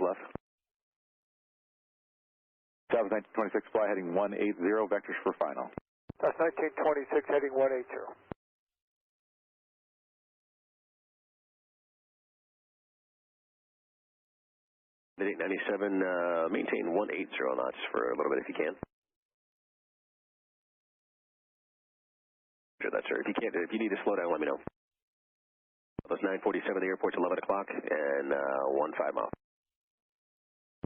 left. South 1926, fly heading 180, vectors for final. That's 1926 heading 180. Minute 97, maintain 180 knots for a little bit if you can. Sure, that's sir. If you need to slow down, let me know. That's 947, the airport's 11 o'clock and 15 mile.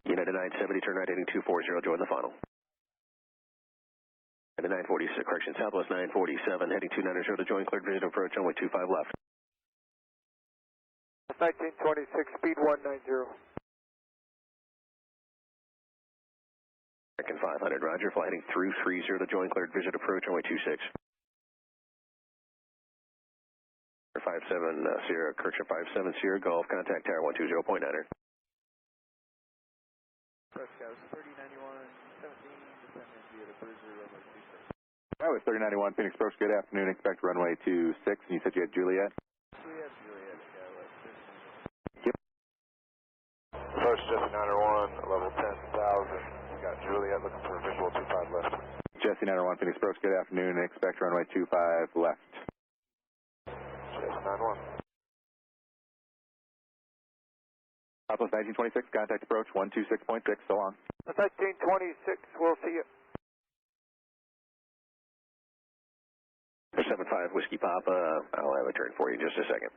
United 970, turn right heading 240, join the final. And the 946, correction, Southwest 947, heading 290 to join, cleared vision approach, runway 25 left. 1926, speed 190. American 500, roger, fly heading through 30 to join, cleared vision approach, runway 26. 57 Sierra, correction 57 Sierra, Golf, contact tower 120.9er. Prescott 3091, 17, descending via the Bruiser, runway 26. That was 3091, Phoenix Approach, good afternoon, expect runway 26, and you said you had Juliet? Juliet, Yep. First Jesse 901, level 10,000. We got Juliet looking for visual 25 left. Jesse 901, Phoenix Approach, good afternoon, expect runway 25 left. Jesse 901. Southwest 1926, contact approach 126.6, so long. That's 1926, we'll see you. 75 Whiskey Papa, I'll have a turn for you in just a second.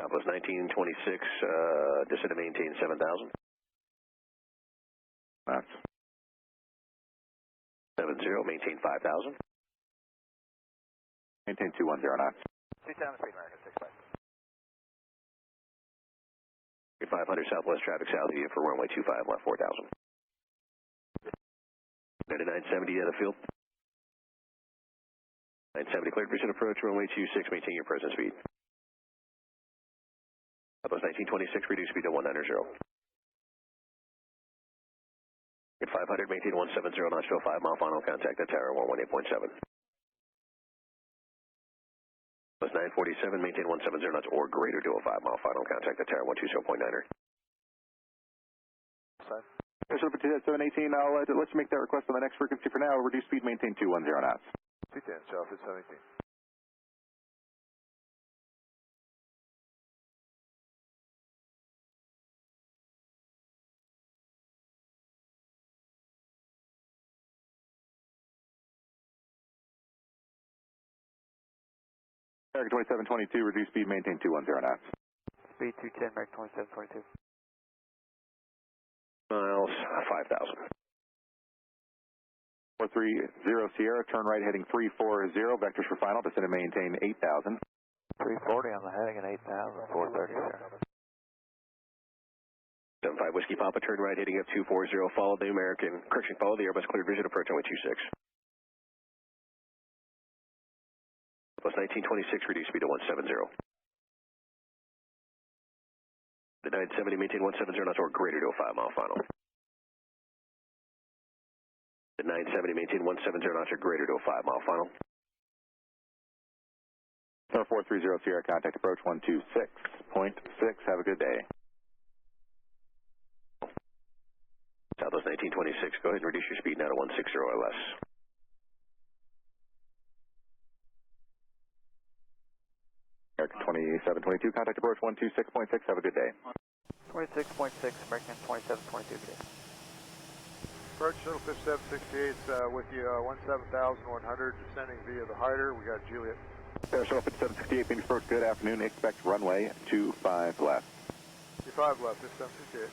Southwest 1926, descend to maintain 7,000. That's 70, maintain 5,000. maintain 210 knots. 2,000 speed, American 65. 500 Southwest traffic south of you for runway 25 left 4,000. 9970 at the field. 970 cleared vision approach, runway 26, maintain your present speed. Southwest 1926, reduce speed to 190. At 500, maintain 170 knots to a 5 mile final, contact the tower 118.7. Plus 947, maintain 170 knots or greater to a 5 mile final, contact the tower 120.9er. Yes, over to 718, I'll let you make that request on the next frequency for now. Reduce speed, maintain 210 knots. 210, South at 17. American 2722, reduce speed, maintain 210 knots. Speed 210, American 2722. Miles, 5,000. 430 Sierra, turn right heading 340, vectors for final, descend and maintain 8,000. 340 on the heading and 8,000, 430 there. 75 Whiskey Papa, turn right heading up 240, follow the American, correction, follow the Airbus cleared vision approach runway 26. Plus 1926, reduce speed to 170. The 970, maintain 170 knots or greater to a 5 mile final. The 970, maintain 170 knots or greater to a 5 mile final. 430 Sierra, contact approach 126.6, have a good day. Southwest 1926, go ahead and reduce your speed now to 160 or less. American 2722, contact approach 126.6, have a good day. 26.6, American 2722, good day. Approach shuttle 5768 with you 17,100, descending via the hider. We got Juliet. Shuttle 5768, Phoenix Approach, good afternoon, expect runway 25 left. 25 left, 5768.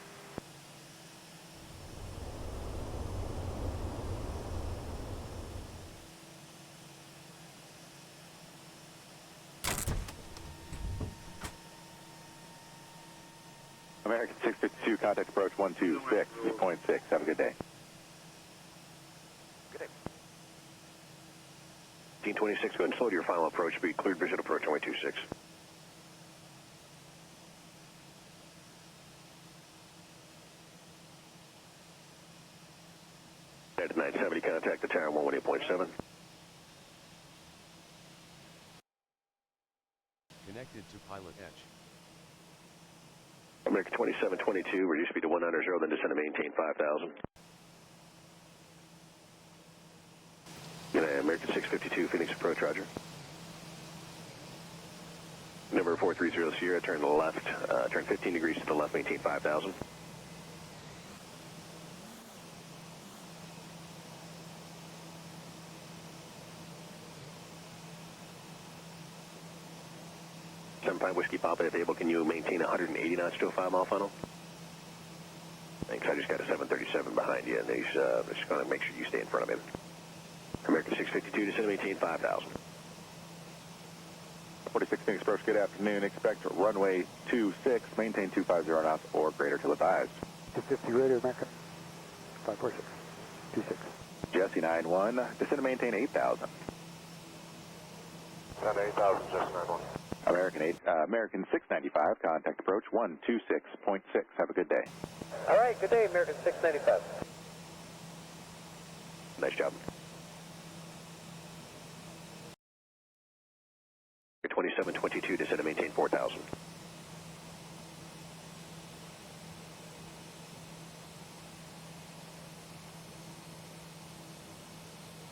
American 652, contact approach 126.6, have a good day. Good day. 1926, go ahead and slow to your final approach speed, cleared vision approach runway 26. At 970, contact the tower 118.7. Connected to PilotEdge. American American 2722, reduce speed to 190, then descend and maintain 5,000. United American 652, Phoenix approach, roger. Number 430 Sierra, turn to the left, turn 15 degrees to the left, maintain 5,000. Whiskey Papa, if able, can you maintain 180 knots to a 5-mile funnel? Thanks, I just got a 737 behind you, and he's just going to make sure you stay in front of him. American 652, descend and maintain 5,000. 46 Phoenix approach, good afternoon. Expect runway 26, maintain 250 knots or greater till advised. 250 radio, American 546, 26. Jesse 91, descend and maintain 8,000. Down to 8,000, Jesse 91. American 695, contact approach 126.6. Have a good day. All right, good day, American 695. Nice job. 2722, descend and maintain 4,000.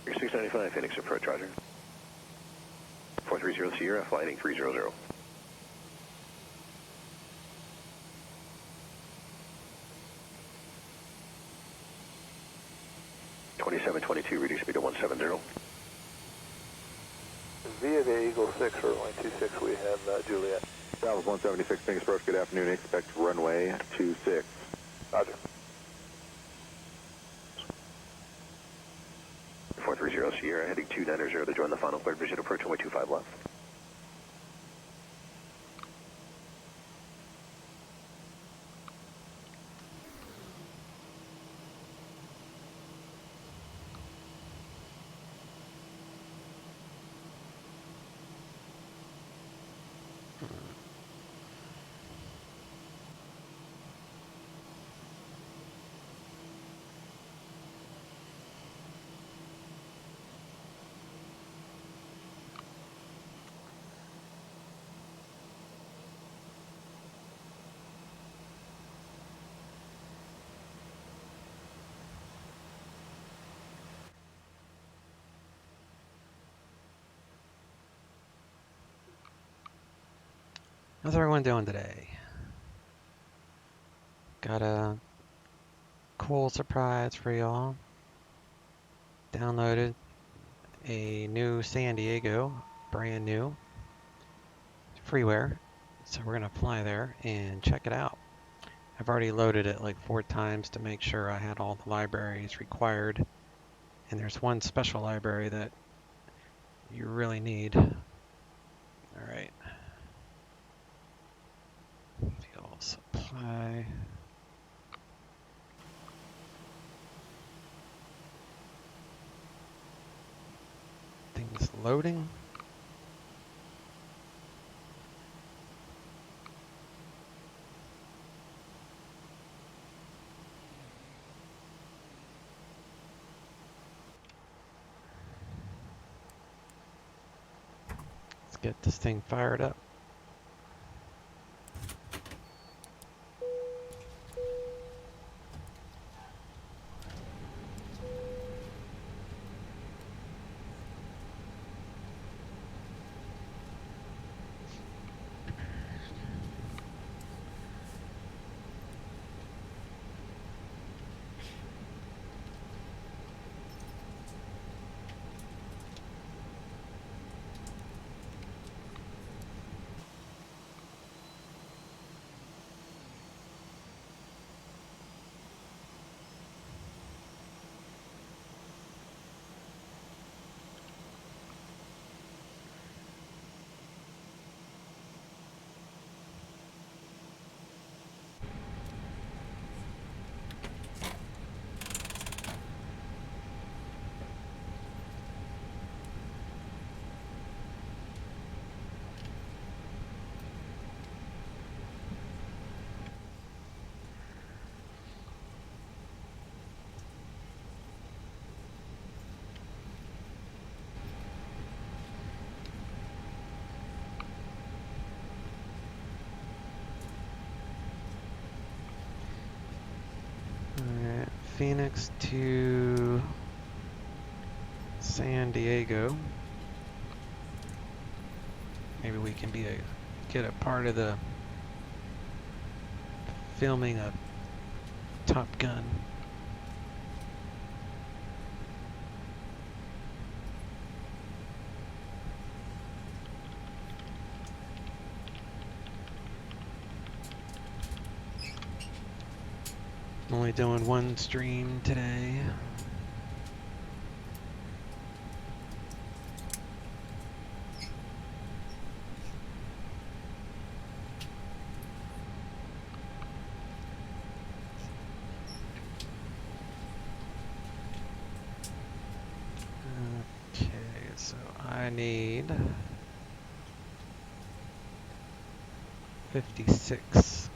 You're 695, Phoenix approach, roger. 430 Sierra, flighting 300. Reduce speed to 170. Via the Eagle 6, runway 26, we have Juliet. Dallas 176, Phoenix approach, good afternoon. Expect runway 26. Roger. 430 Sierra, heading 290 to join the final cleared vision approach, runway 25 left. How's everyone doing today? Got a cool surprise for y'all. Downloaded a new San Diego, brand new freeware. So we're gonna fly there and check it out. I've already loaded it like 4 times to make sure I had all the libraries required. And there's one special library that you really need. All right. Fuel supply. Things loading. Let's get this thing fired up. Phoenix to San Diego. Maybe we can get a part of the filming of Top Gun. Only doing one stream today. Okay, so I need 56.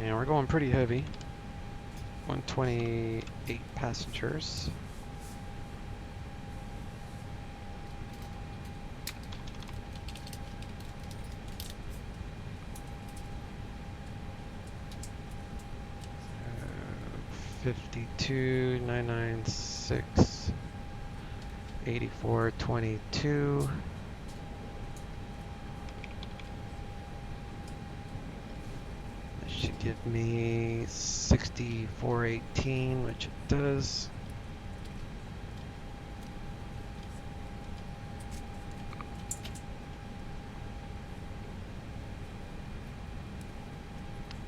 And we're going pretty heavy. 128 passengers. So 52, 996, 84, 22. Should give me 6418, which it does.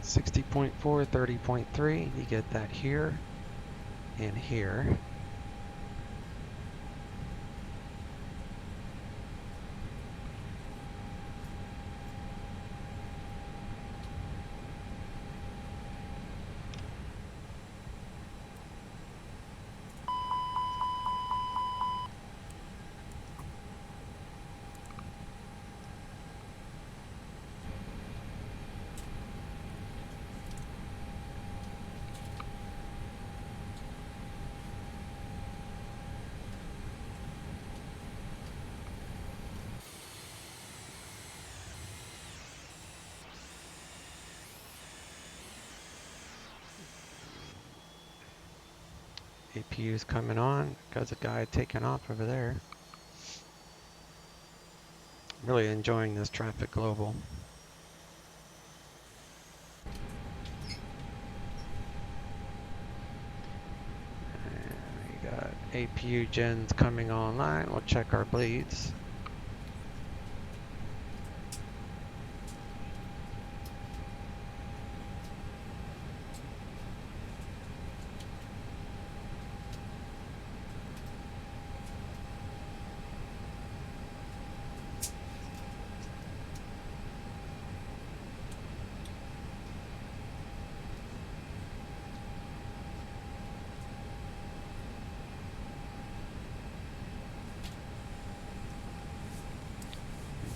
$60.4, 30.3. You get that here and here. APU's coming on. Got a guy taking off over there. Really enjoying this traffic global. And we got APU gens coming online. We'll check our bleeds.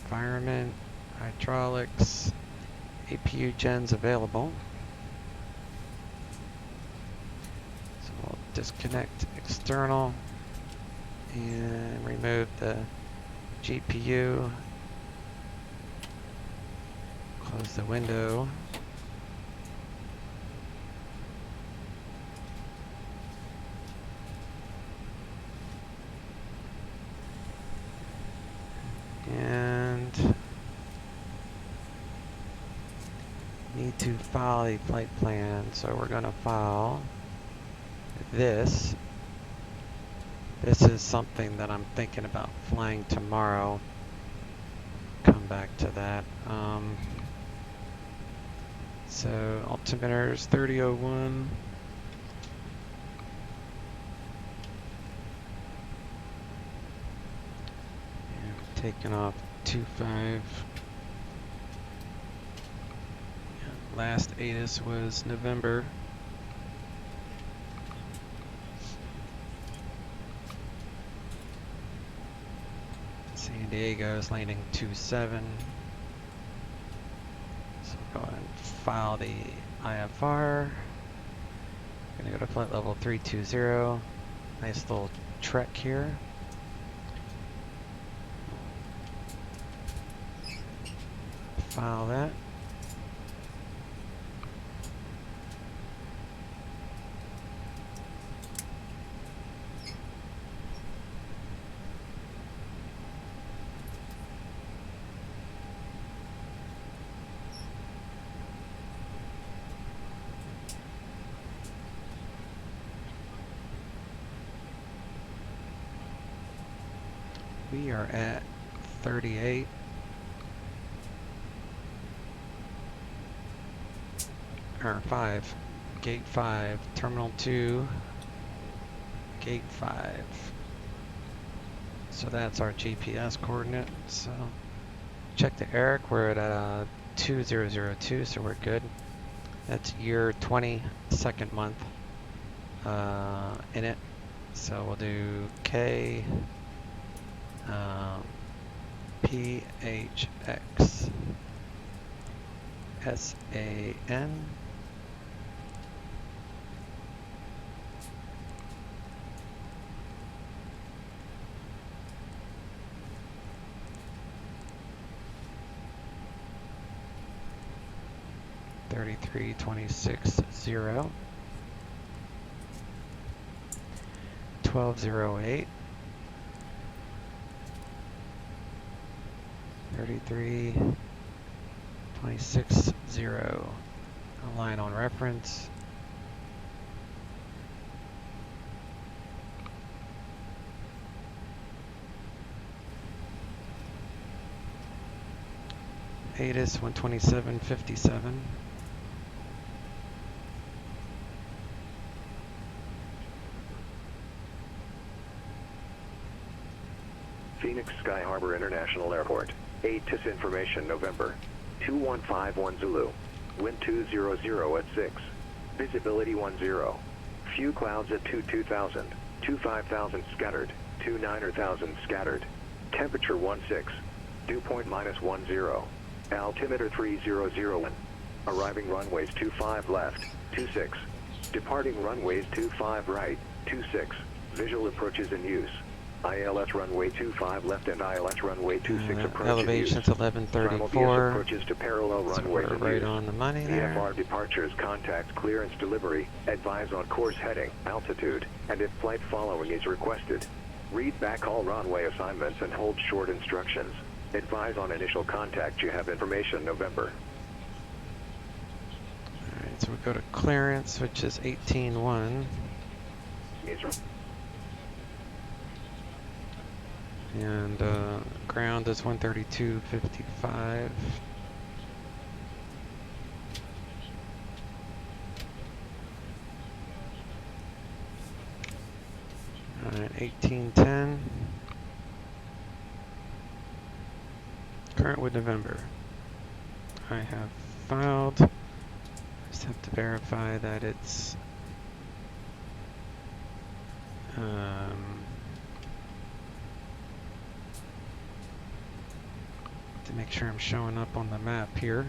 Environment, hydraulics, APU gens available. So we'll disconnect external and remove the GPU. Close the window. And need to file a flight plan, so we're going to file this. This is something that I'm thinking about flying tomorrow. Come back to that. So altimeter's 3001. Taking off 25. Last ATIS was November. San Diego is landing 27. So go ahead and file the IFR. Gonna go to flight level 320. Nice little trek here. File that. We are at 38. Or 5. Gate 5. Terminal 2. Gate 5. So that's our GPS coordinate. So check the Eric. We're at 2002, so we're good. That's year 20, second month in it. So we'll do K PHX SAN. $33,260 1208 $33,260. Align on reference. ATIS 127.57. Phoenix Sky Harbor International Airport. ATIS information November. 2151 Zulu. Wind 200 at 6. Visibility 10. Few clouds at 2000. 25,000 scattered. 29,000 scattered. Temperature 16. Dew point -10. Altimeter 3001. Arriving runways 25 left. 26. Departing runways 25 right. 26. Visual approaches in use. ILS runway 25 left and ILS runway 26 approach Elevation's 1134. Approaches to parallel runways So we're right on the money there. VFR departures, contact, clearance, delivery, advise on course heading, altitude, and if flight following is requested. Read back all runway assignments and hold short instructions. Advise on initial contact. You have information November. Alright, so we go to clearance, which is 18.1. And ground is 132.55. Alright, 1810. Current with November. I have filed. Just have to verify that it's to make sure I'm showing up on the map here.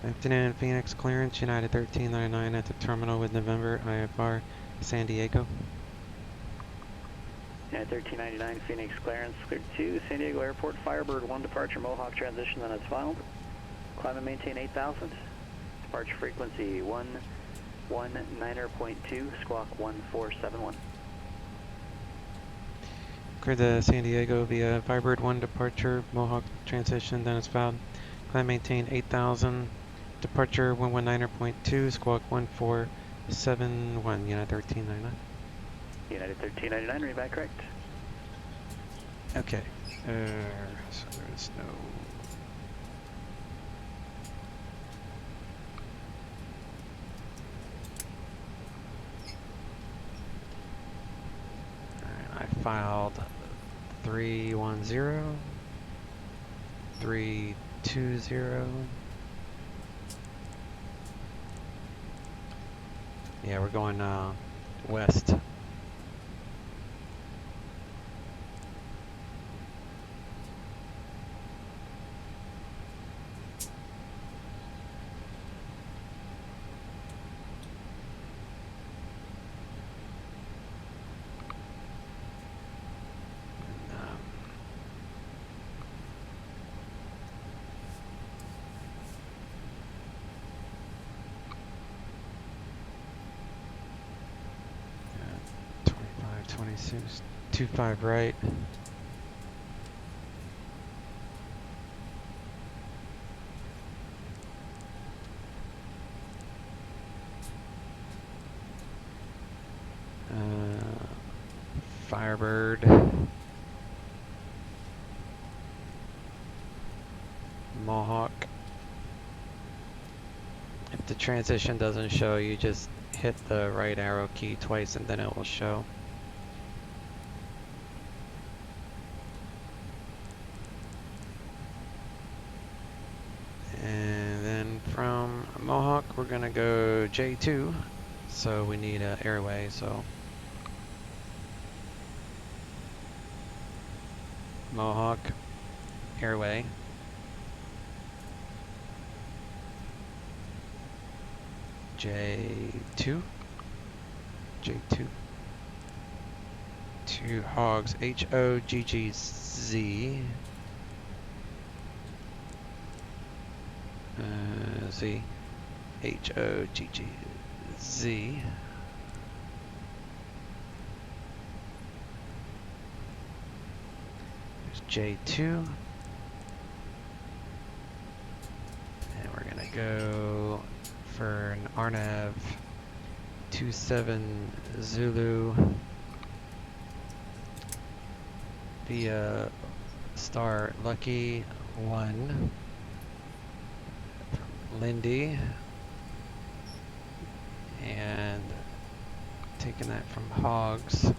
Afternoon, Phoenix clearance, United 1399 at the terminal with November, IFR, San Diego. United 1399, Phoenix clearance, cleared to San Diego Airport, Firebird 1 departure, Mohawk transition, then it's filed. Climb and maintain 8,000. Departure frequency 119.2, squawk 1471. Clear the San Diego via Firebird 1 departure, Mohawk transition, then it's filed. Climb maintain 8,000. Departure 119.2, squawk 1471, United 1399. United 1399, read back correct. Okay, so there's no... filed 310, 320. Yeah, we're going west. Yeah, 25, 26, 25 right. Firebird, Mohawk. If the transition doesn't show, you just hit the right arrow key twice and then it will show. And then from Mohawk, we're gonna go J2. So we need an airway, so Mohawk, airway. J2. J2. 2 hogs, Hoggz. Z. Hoggz. There's J2. And we're gonna go for an RNAV 27 Zulu via star Lucky 1 from Lindy, and taking that from Hoggz.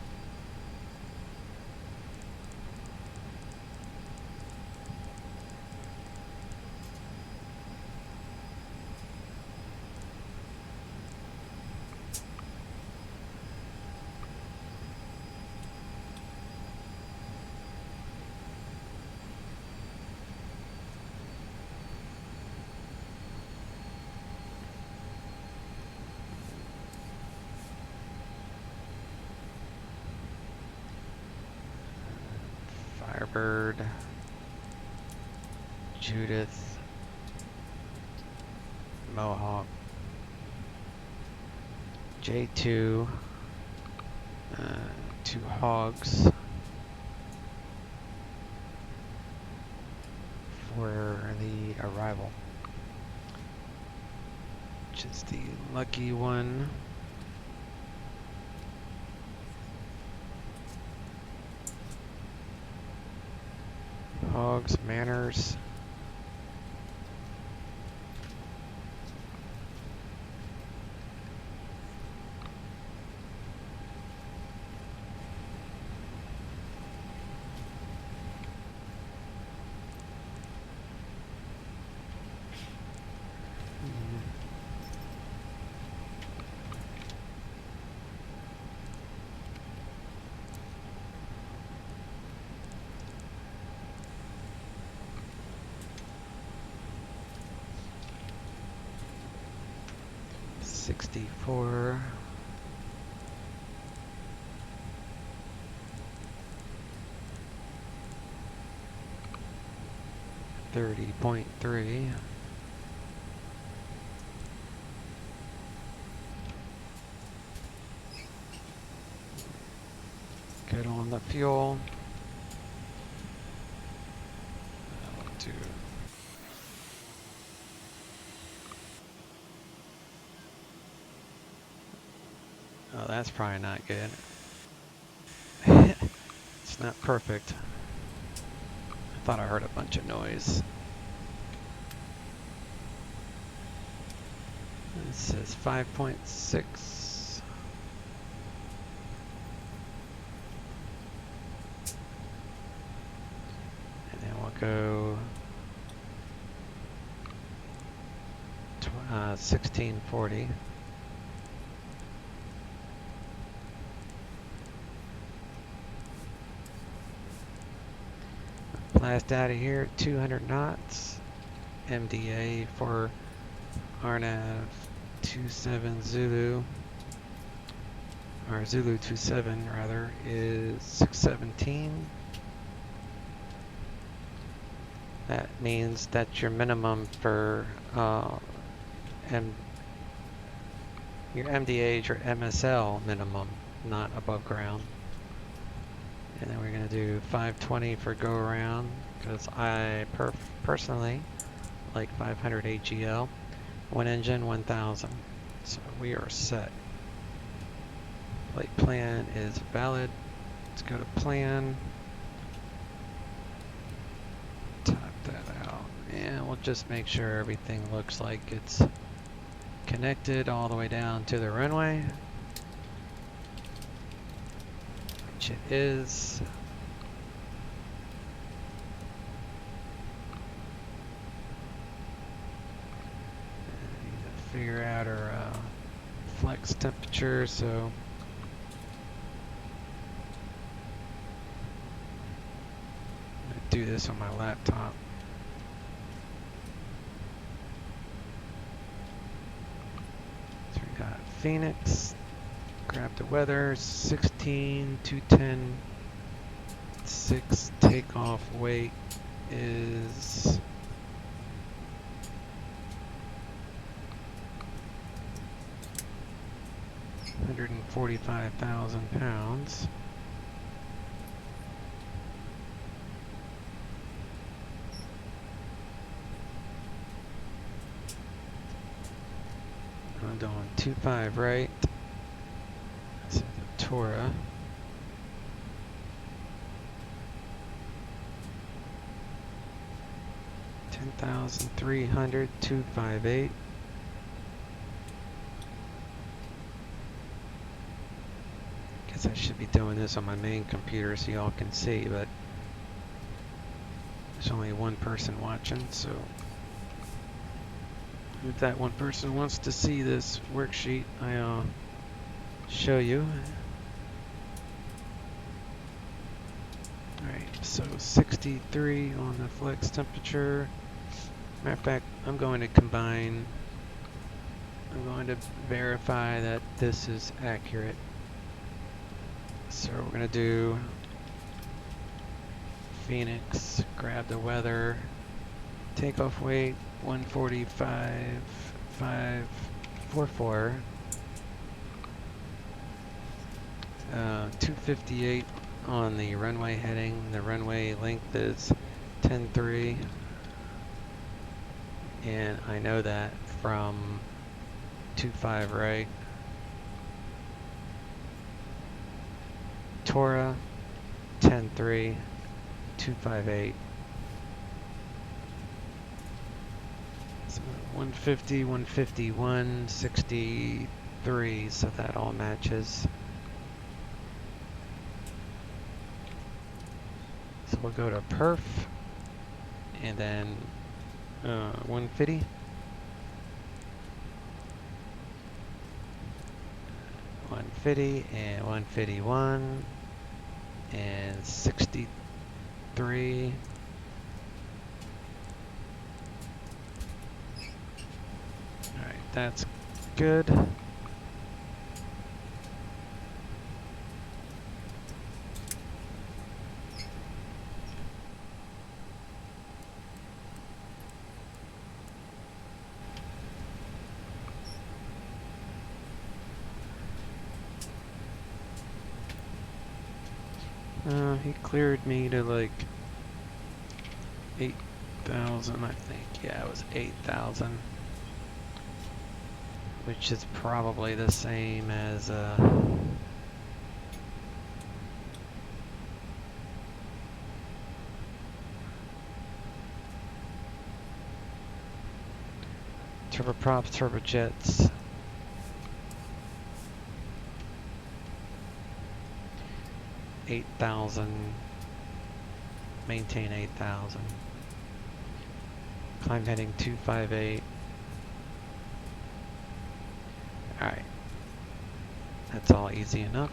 Firebird, Judith, Mohawk, J2, 2 Hoggz for the arrival, which is the Lucky 1. Hoggz, Manners. $64. 30.3. Good on the fuel. That'll do. Oh, that's probably not good. It's not perfect. I thought I heard a bunch of noise. It says 5.6. go 1640. Blast out of here, 200 knots. MDA for RNAV 27 Zulu, or Zulu 27 rather, is 617. That means that's your minimum for your MDA or MSL minimum, not above ground. And then we're going to do 520 for go around, because I personally like 500 AGL. One engine, 1000. So we are set. Flight plan is valid. Let's go to plan. Type that out. And we'll just make sure everything looks like it's connected all the way down to the runway. Which it is. Figure out our flex temperature, so I'm gonna do this on my laptop. So we got Phoenix, grab the weather, 16, 210, 6, takeoff weight is 145,000 pounds. I'm doing 25 right. So the Tora. $10,300, 258. I should be doing this on my main computer so y'all can see, but there's only one person watching, so if that one person wants to see this worksheet, I'll show you. Alright, so 63 on the flex temperature. Matter of fact, I'm going to verify that this is accurate. So we're going to do Phoenix, grab the weather, takeoff weight 145,544, 258 on the runway heading. The runway length is 10.3, and I know that from 25 right. Tora 10.3, 258. So 150, 151, 63, so that all matches. So we'll go to perf, and then 150. 150 and 151 and 63. Alright, that's good. He cleared me to like 8,000, I think. Yeah, it was 8,000. Which is probably the same as turboprops, turbojets. 8,000, maintain 8,000. Climb heading 258. Alright. That's all easy enough.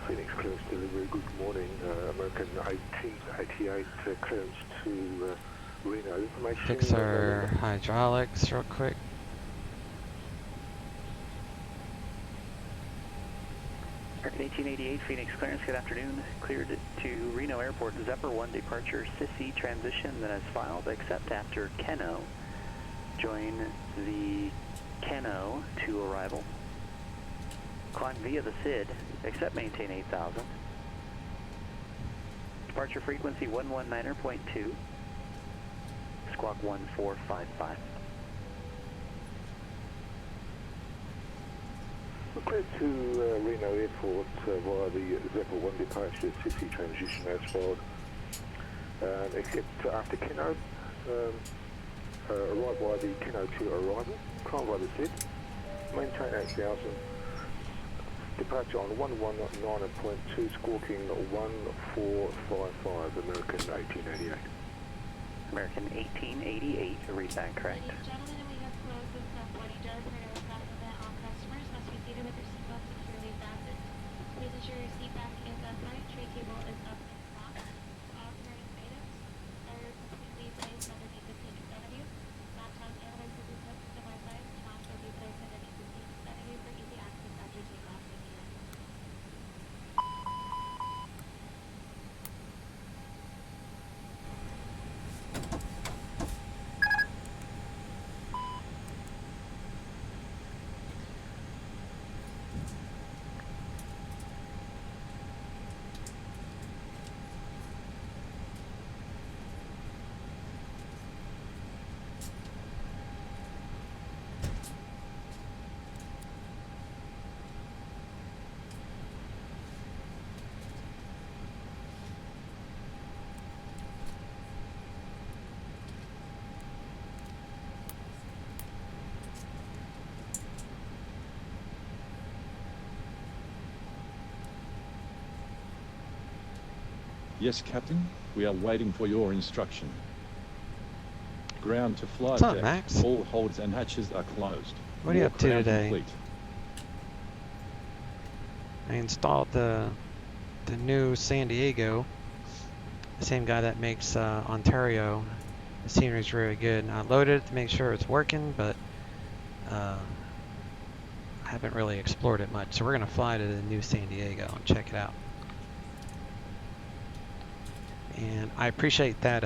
Phoenix clearance delivery, good morning. American 1888 clearance to Reno. Information. Fix our hydraulics real quick. American 1888, Phoenix clearance, good afternoon. Cleared to Reno Airport, Zephyr 1 departure, Sissy transition that is filed, except after Keno. Join the Keno to arrival. Climb via the SID, except maintain 8,000. Departure frequency 119.2. Squawk 1455. Clear to Reno Airport via the Zephyr 1 departure, City transition as filed. Except after Keno, arrive by the Keno to arrival. Climb by the SID, maintain 8,000. Departure on 119.2, squawking 1455, American 1888. American 1888, read that correct. Ladies and gentlemen, we have closed the self-boarding door for an aircraft event. All customers must be seated with their seatbelts securely fastened. Please ensure your seat back is upright, tray table is up and locked. All current items are completely placed underneath the seat in front of you. Laptops and other Bluetooth devices can also be placed underneath the seat in front of you for easy access after takeoff. Thank you. Yes, Captain. We are waiting for your instruction. Ground to flight What's up, deck. Max? All holds and hatches are closed. What are you up to Walk-around today? complete. I installed the new San Diego. The same guy that makes Ontario. The scenery's really good. And I loaded it to make sure it's working, but I haven't really explored it much. So we're gonna fly to the new San Diego and check it out. And I appreciate that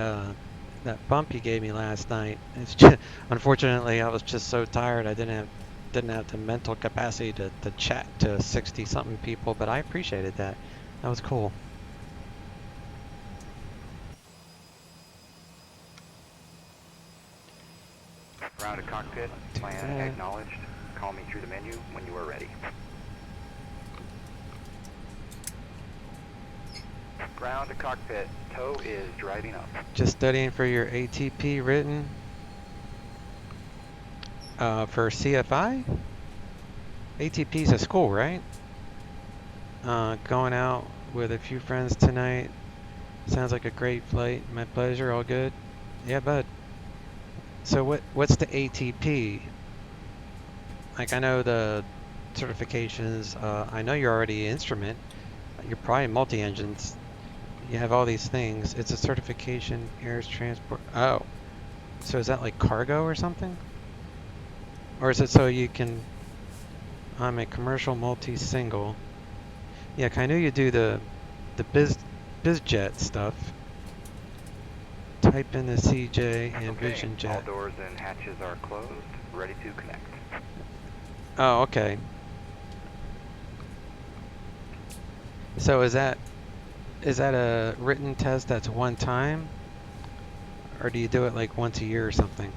that bump you gave me last night. It's just, unfortunately, I was just so tired. I didn't have the mental capacity to chat to 60-something people, but I appreciated that. That was cool. Ground to cockpit, plan acknowledged. Call me through the menu when you are ready. Ground to cockpit, tow is driving up. Just studying for your ATP written for CFI. ATP's a school, right? Going out with a few friends tonight. Sounds like a great flight. My pleasure. All good. Yeah, bud. So what's the ATP? Like, I know the certifications. I know you're already instrument. You're probably multi-engines. You have all these things. It's a certification, airs transport. Oh, so is that like cargo or something? Or is it so you can? I'm a commercial multi-single. Yeah, I knew you do the bizjet stuff. Type in the CJ and Vision Jet. All doors and hatches are closed. Ready to connect. Oh, okay. So is that a written test that's one time? Or do you do it like once a year or something?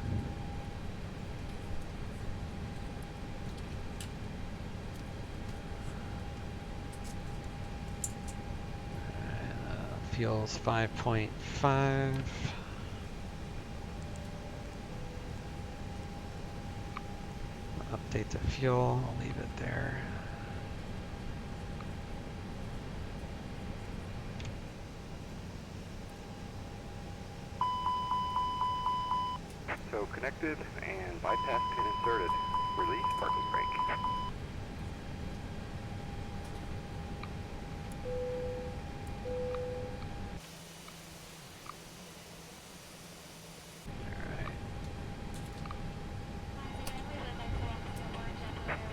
Fuel's 5.5. Update the fuel, I'll leave it there. So connected and bypass pin inserted. Release parking brake.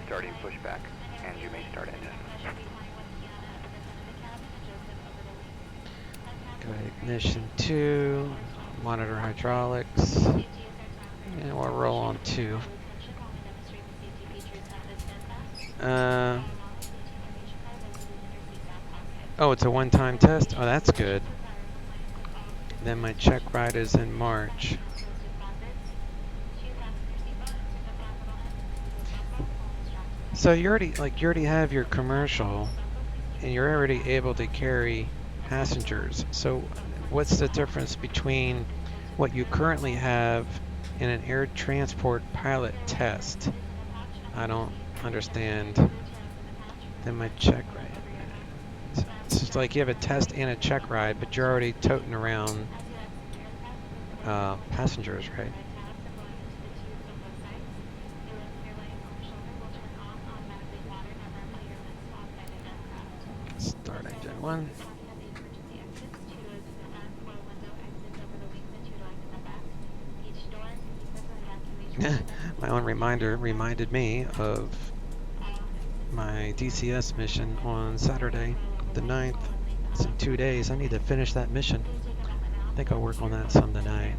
Starting pushback, and you may start engine. Go to ignition 2, monitor hydraulics, and we'll roll on 2. Oh, it's a one-time test? Oh, that's good. Then my check ride is in March. So you already have your commercial, and you're already able to carry passengers. So what's the difference between what you currently have in an air transport pilot test? I don't understand. Then my check ride. It's just like you have a test and a check ride, but you're already toting around passengers, right? Start engine 1. My own reminder reminded me of my DCS mission on Saturday, the 9th. It's in 2 days. I need to finish that mission. I think I'll work on that some tonight.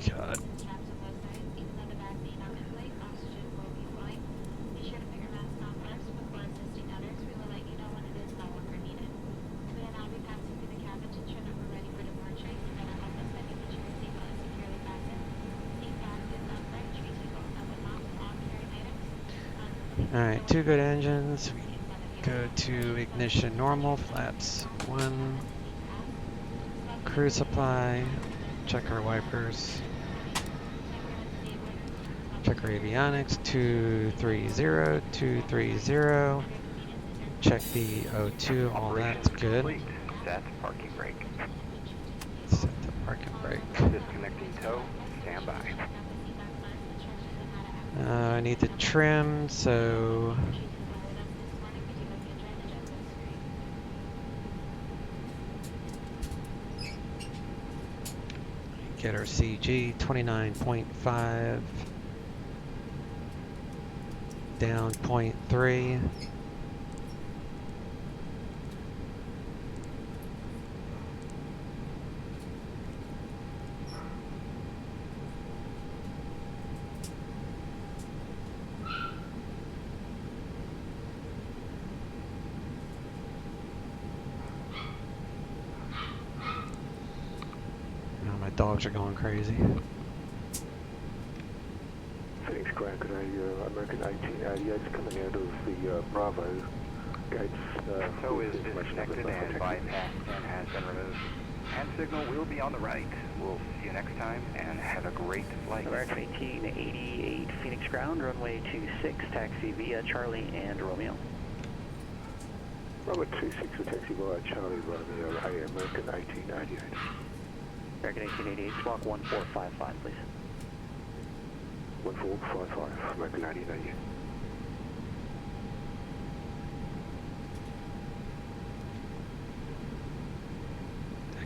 God. Alright, 2 good engines. We go to ignition normal, flaps 1. Crew supply. Check our wipers. Check our avionics. 230, 230. Check the O2, all that's good. Set parking brake. Set the parking brake. Disconnecting tow, stand by. I need to trim, so get our CG 29.5 down 0.3. Dogs are going crazy. Phoenix Ground, could American 1888 coming out of the Bravo gates. Tow is disconnected and bypass pin has been removed. Hand signal will be on the right. We'll see you next time and have a great flight. American 1888 Phoenix Ground, runway 26, taxi via Charlie and Romeo. Robert 26 will taxi via Charlie Romeo, American 1888. American 1888, squawk 1455, please. 1455, American 1888.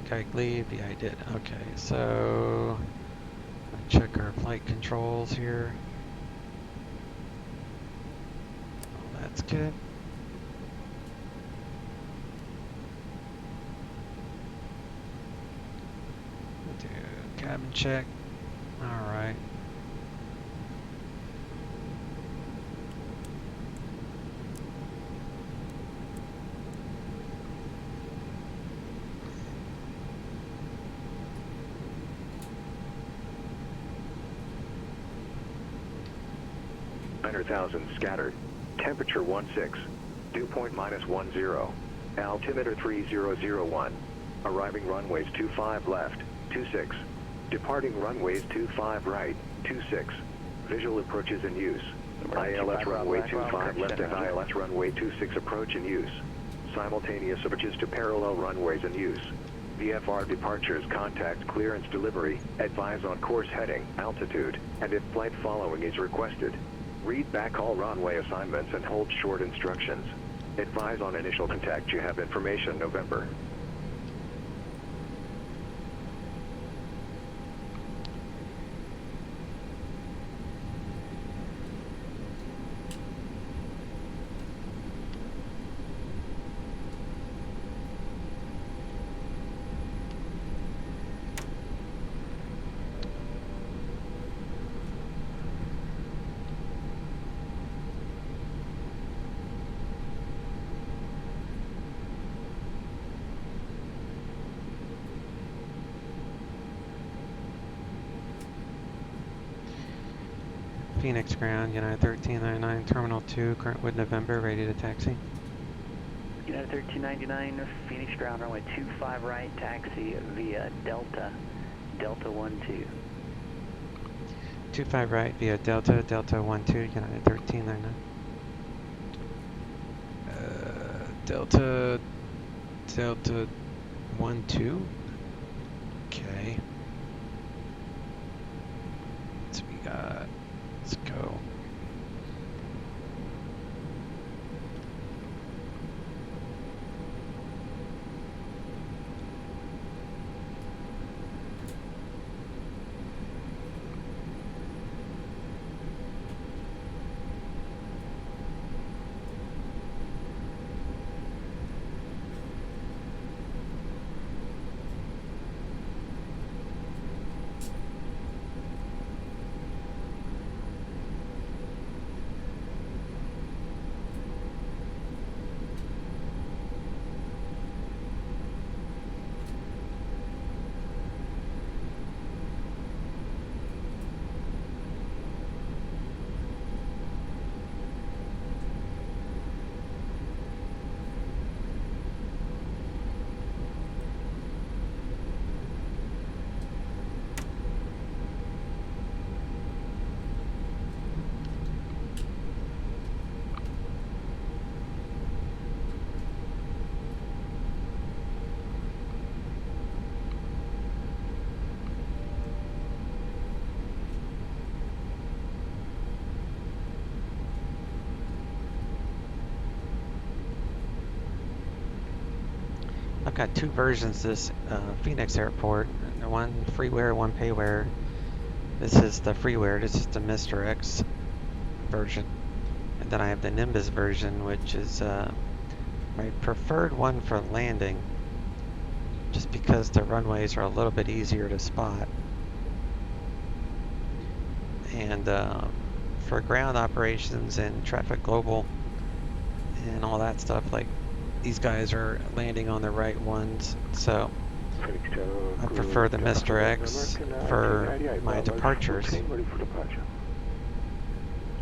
Did I leave? Yeah, I did. Okay, so check our flight controls here. Oh, that's good. Do cabin check. All right. 900,000 scattered. Temperature 16. Dew point -10. Altimeter 3001. Arriving runways 25 left, 26. Departing runways 25 right, 26. Visual approaches in use. ILS runway 25 left and ILS runway 26 approach in use. Simultaneous approaches to parallel runways in use. VFR departures, contact clearance delivery, advise on course heading, altitude, and if flight following is requested. Read back all runway assignments and hold short instructions. Advise on initial contact. You have information November. Phoenix ground, United 1399, Terminal 2, current with November, ready to taxi. United 1399, Phoenix ground, runway 25 right, taxi via Delta, Delta 12. 25 right via Delta, Delta 12, United 1399. Delta 12. Okay. So we got, let's go. I've got two versions of this Phoenix airport, one freeware, one payware. This is the freeware, this is the Mr. X version. And then I have the Nimbus version, which is my preferred one for landing, just because the runways are a little bit easier to spot. And for ground operations and traffic global and all that stuff, like these guys are landing on the right ones, so I prefer the Mr. X for my departures. American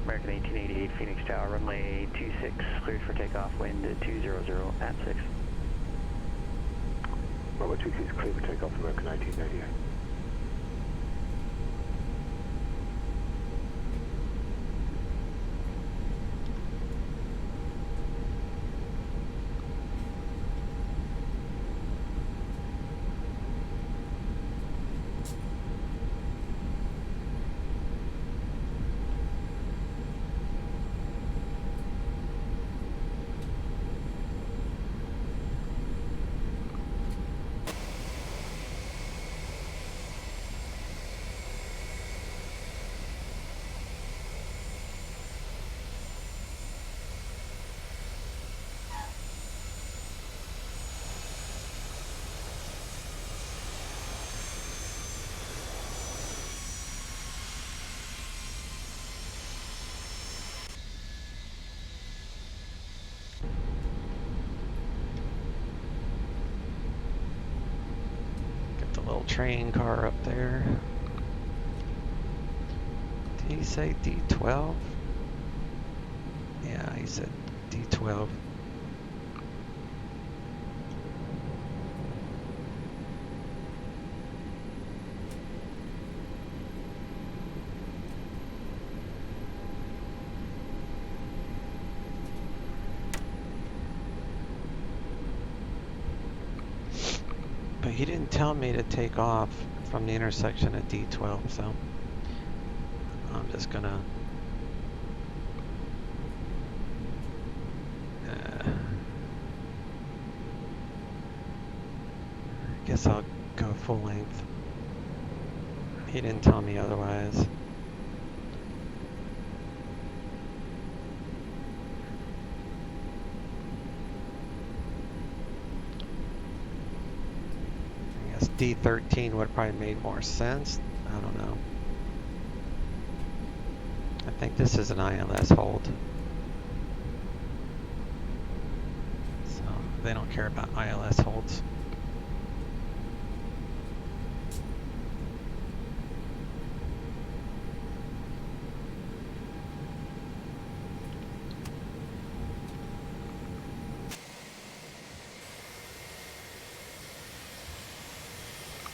1888, Phoenix Tower, runway 26, cleared for takeoff, wind 200 at 6. Runway 26, cleared for takeoff, American 1988. Train car up there. Did he say D12? Yeah, he said D12. But he didn't tell me to take off from the intersection at D12, so I'm just gonna I guess I'll go full length. He didn't tell me otherwise. I guess D13 would have probably made more sense. I don't know. I think this is an ILS hold. So they don't care about ILS holds.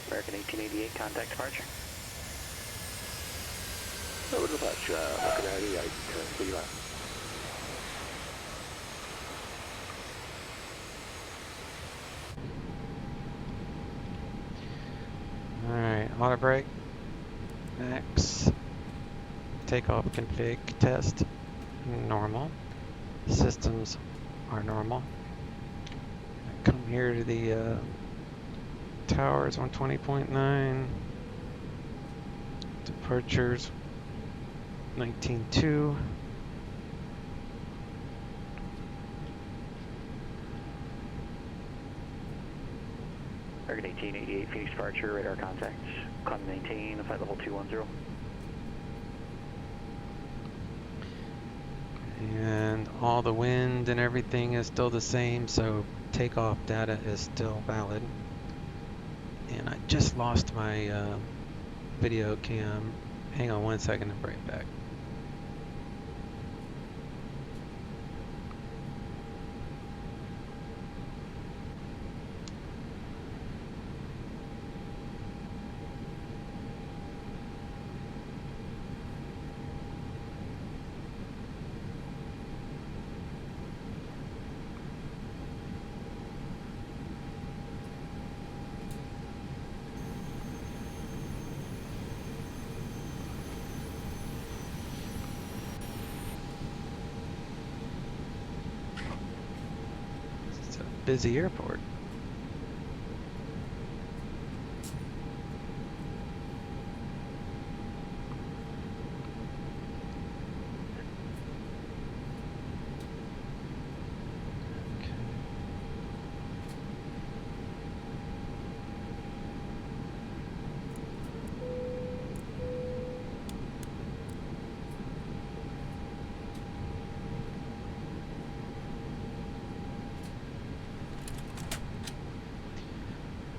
American 1888, contact departure. Over to touch, American 88, see you later. Alright, auto brake, max, takeoff config test, normal, systems are normal. Come here to the towers on 20.9, departures 19.2. American 1888, Phoenix departure, radar contact, climb maintain, flight level 210. And all the wind and everything is still the same, so takeoff data is still valid. And I just lost my video cam. Hang on one second and bring it back. It's a busy airport.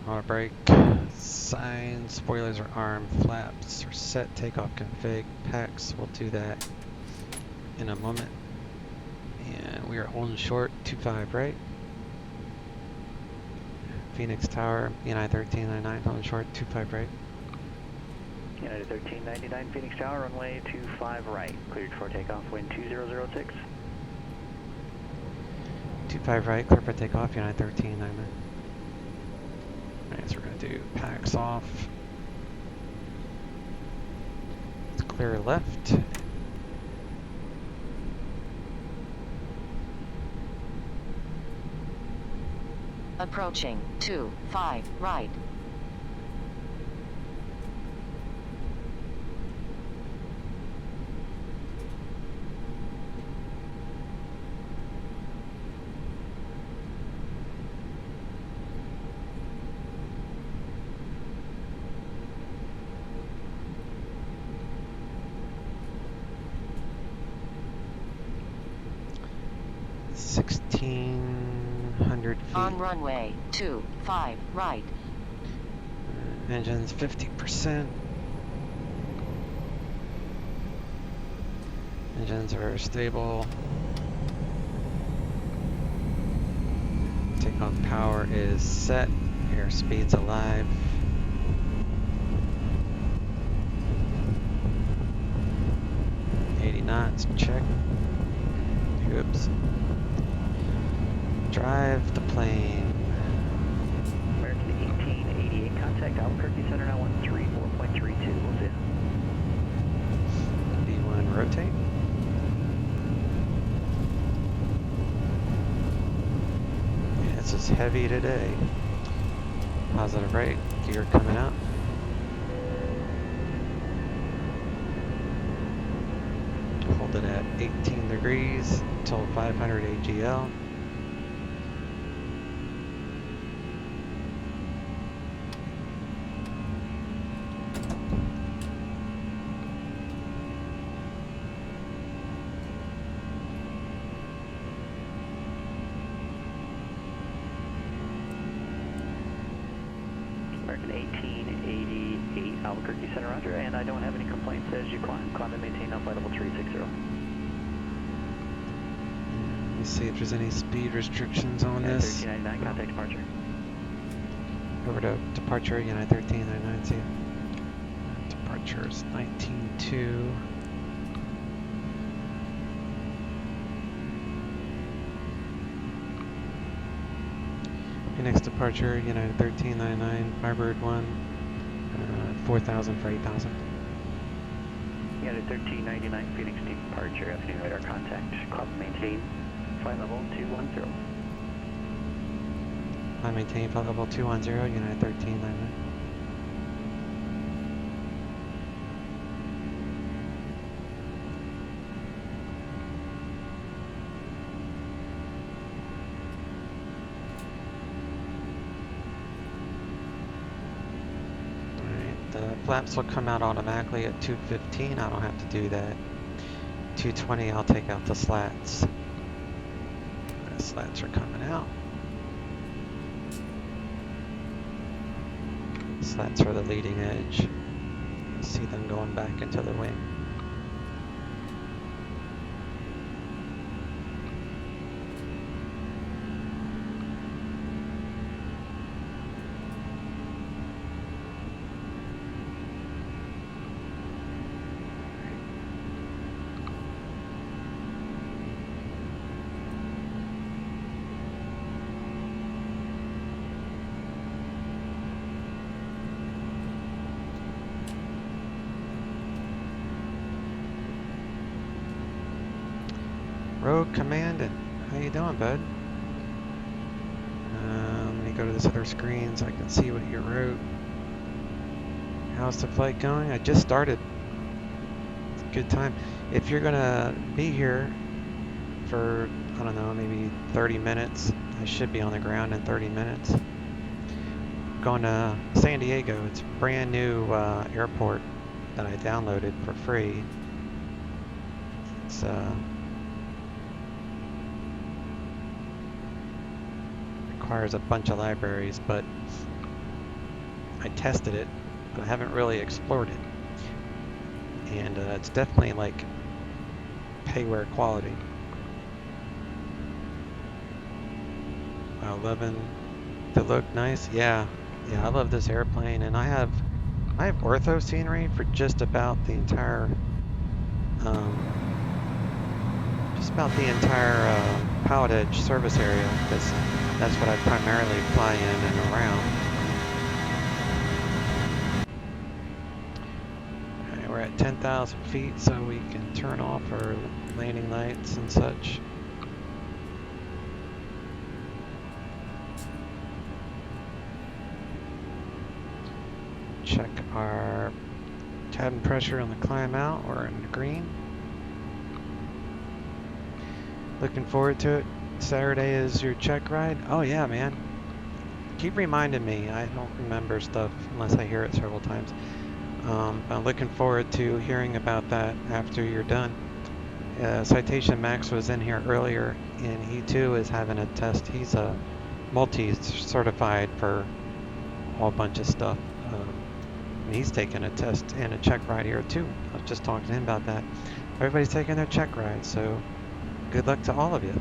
Auto brake, signs, spoilers are armed, flaps are set, takeoff config, packs, we'll do that in a moment. And we are holding short, 25 right. Phoenix Tower, United 1399, holding short, 25 right. United 1399, Phoenix Tower, runway 25 right, cleared for takeoff, wind 2006. 25 right, clear for takeoff, United 1399. Alright, so we're going to do packs off. Let's clear left. Approaching 25 right. On runway 25 right. Engine's 50%. Engines are stable. Pump power is set. Airspeed's alive. Knots, check. Oops. Drive the plane. American 1888, contact Albuquerque Center now 134.32. We'll see you. B1 rotate. Yeah, this is heavy today. Positive right, gear coming out. Hold it at 18 degrees until 500 AGL. American 1888, Albuquerque Center, roger, and I don't have any complaints as you climb. Climb and maintain now flight level 360. Let me see if there's any speed restrictions on this. 1399, contact departure. Over to departure, United 1399, see you. Departure is 19.2. Your next departure, United 1399, Firebird 1, 4,000 for 8,000. United 1399, Phoenix departure, afternoon radar contact. Club maintain, flight level 210. I maintain flight level 210, United 1399. Flaps will come out automatically at 215. I don't have to do that. 220, I'll take out the slats. The slats are coming out. Slats are the leading edge. See them going back into the wing. Rogue Commandant, how you doing, bud? Let me go to this other screen so I can see what you wrote. How's the flight going? I just started. It's a good time. If you're gonna be here for, I don't know, maybe 30 minutes, I should be on the ground in 30 minutes. Going to San Diego. It's a brand new airport that I downloaded for free. It's requires a bunch of libraries, but I tested it, but I haven't really explored it. And it's definitely like Payware quality. Wow, 11. Does it look nice? Yeah, I love this airplane, and I have ortho scenery for just about the entire PilotEdge service area, because that's what I primarily fly in and around. Okay, we're at 10,000 feet, so we can turn off our landing lights and such. Check our cabin pressure on the climb out. We're in the green. Looking forward to it. Saturday is your check ride. Oh yeah, man. Keep reminding me. I don't remember stuff unless I hear it several times. I'm looking forward to hearing about that after you're done. Citation Max was in here earlier, and he too is having a test. He's a multi-certified for a whole bunch of stuff. And he's taking a test and a check ride here too. I was just talking to him about that. Everybody's taking their check ride, so good luck to all of you.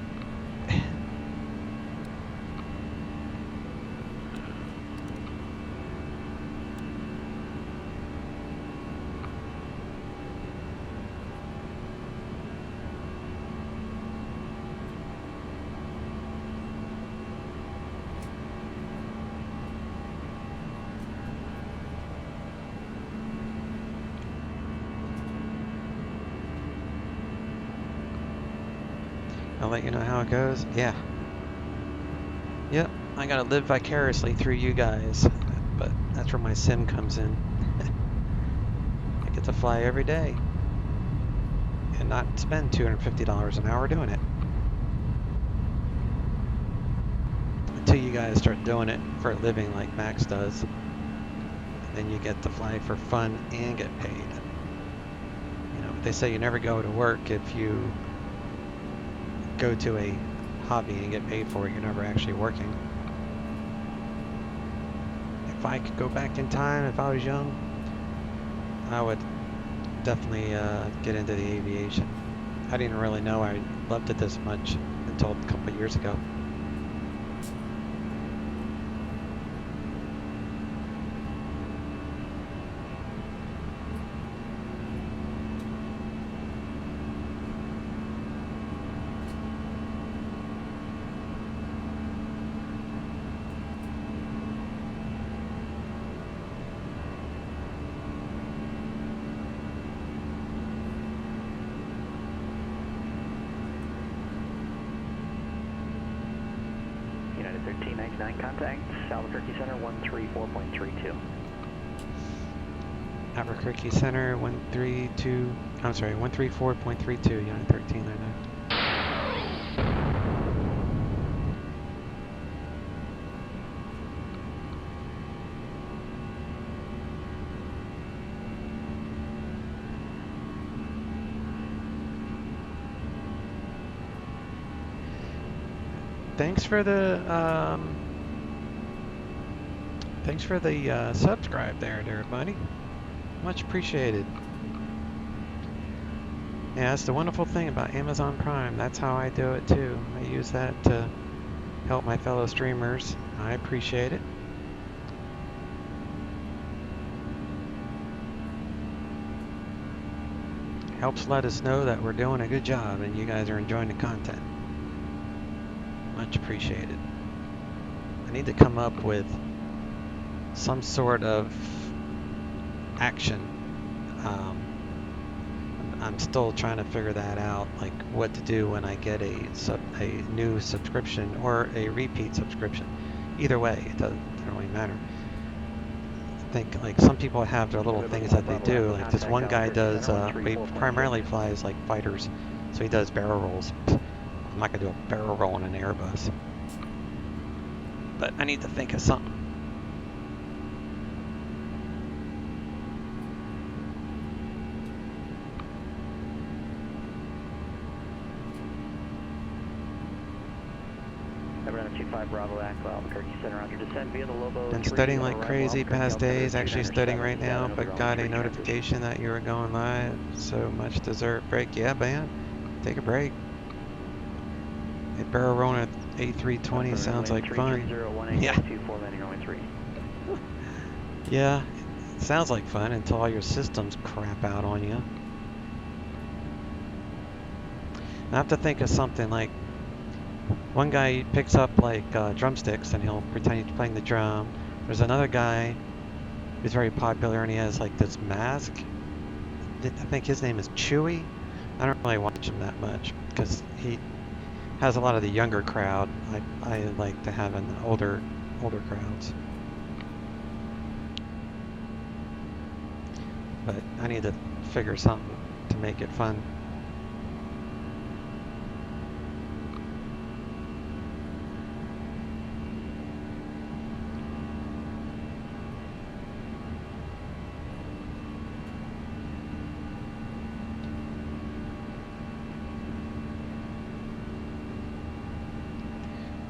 I'll let you know how it goes. Yeah. Yep, I gotta live vicariously through you guys, but that's where my sim comes in. I get to fly every day and not spend $250 an hour doing it. Until you guys start doing it for a living like Max does. And then you get to fly for fun and get paid. You know, they say you never go to work if you go to a hobby and get paid for it. You're never actually working. If I could go back in time, if I was young, I would definitely get into the aviation. I didn't really know I loved it this much until a couple of years ago. United 1399 contact, Albuquerque Center 134.32. Albuquerque Center 134.32, United 1399. Thanks for the subscribe there, buddy. Much appreciated. Yeah, that's the wonderful thing about Amazon Prime. That's how I do it too. I use that to help my fellow streamers. I appreciate it. Helps let us know that we're doing a good job and you guys are enjoying the content. Much appreciated. I need to come up with some sort of action. I'm still trying to figure that out, like what to do when I get a new subscription or a repeat subscription. Either way, it doesn't really matter. I think like some people have their little things that they do. Like this one guy does, he primarily flies like fighters, so he does barrel rolls. I'm not gonna do a barrel roll in an Airbus, but I need to think of something. Been studying like crazy past days, actually studying right now, but got a notification that you were going live. So much dessert break. Yeah, man, take a break. A barrel rolling at A320 sounds like fun. Yeah. Yeah, it sounds like fun until all your systems crap out on you. I have to think of something like, one guy picks up like drumsticks and he'll pretend he's playing the drum. There's another guy who's very popular and he has like this mask. I think his name is Chewy. I don't really watch him that much because he has a lot of the younger crowd. I like to have an older crowds. But I need to figure something to make it fun.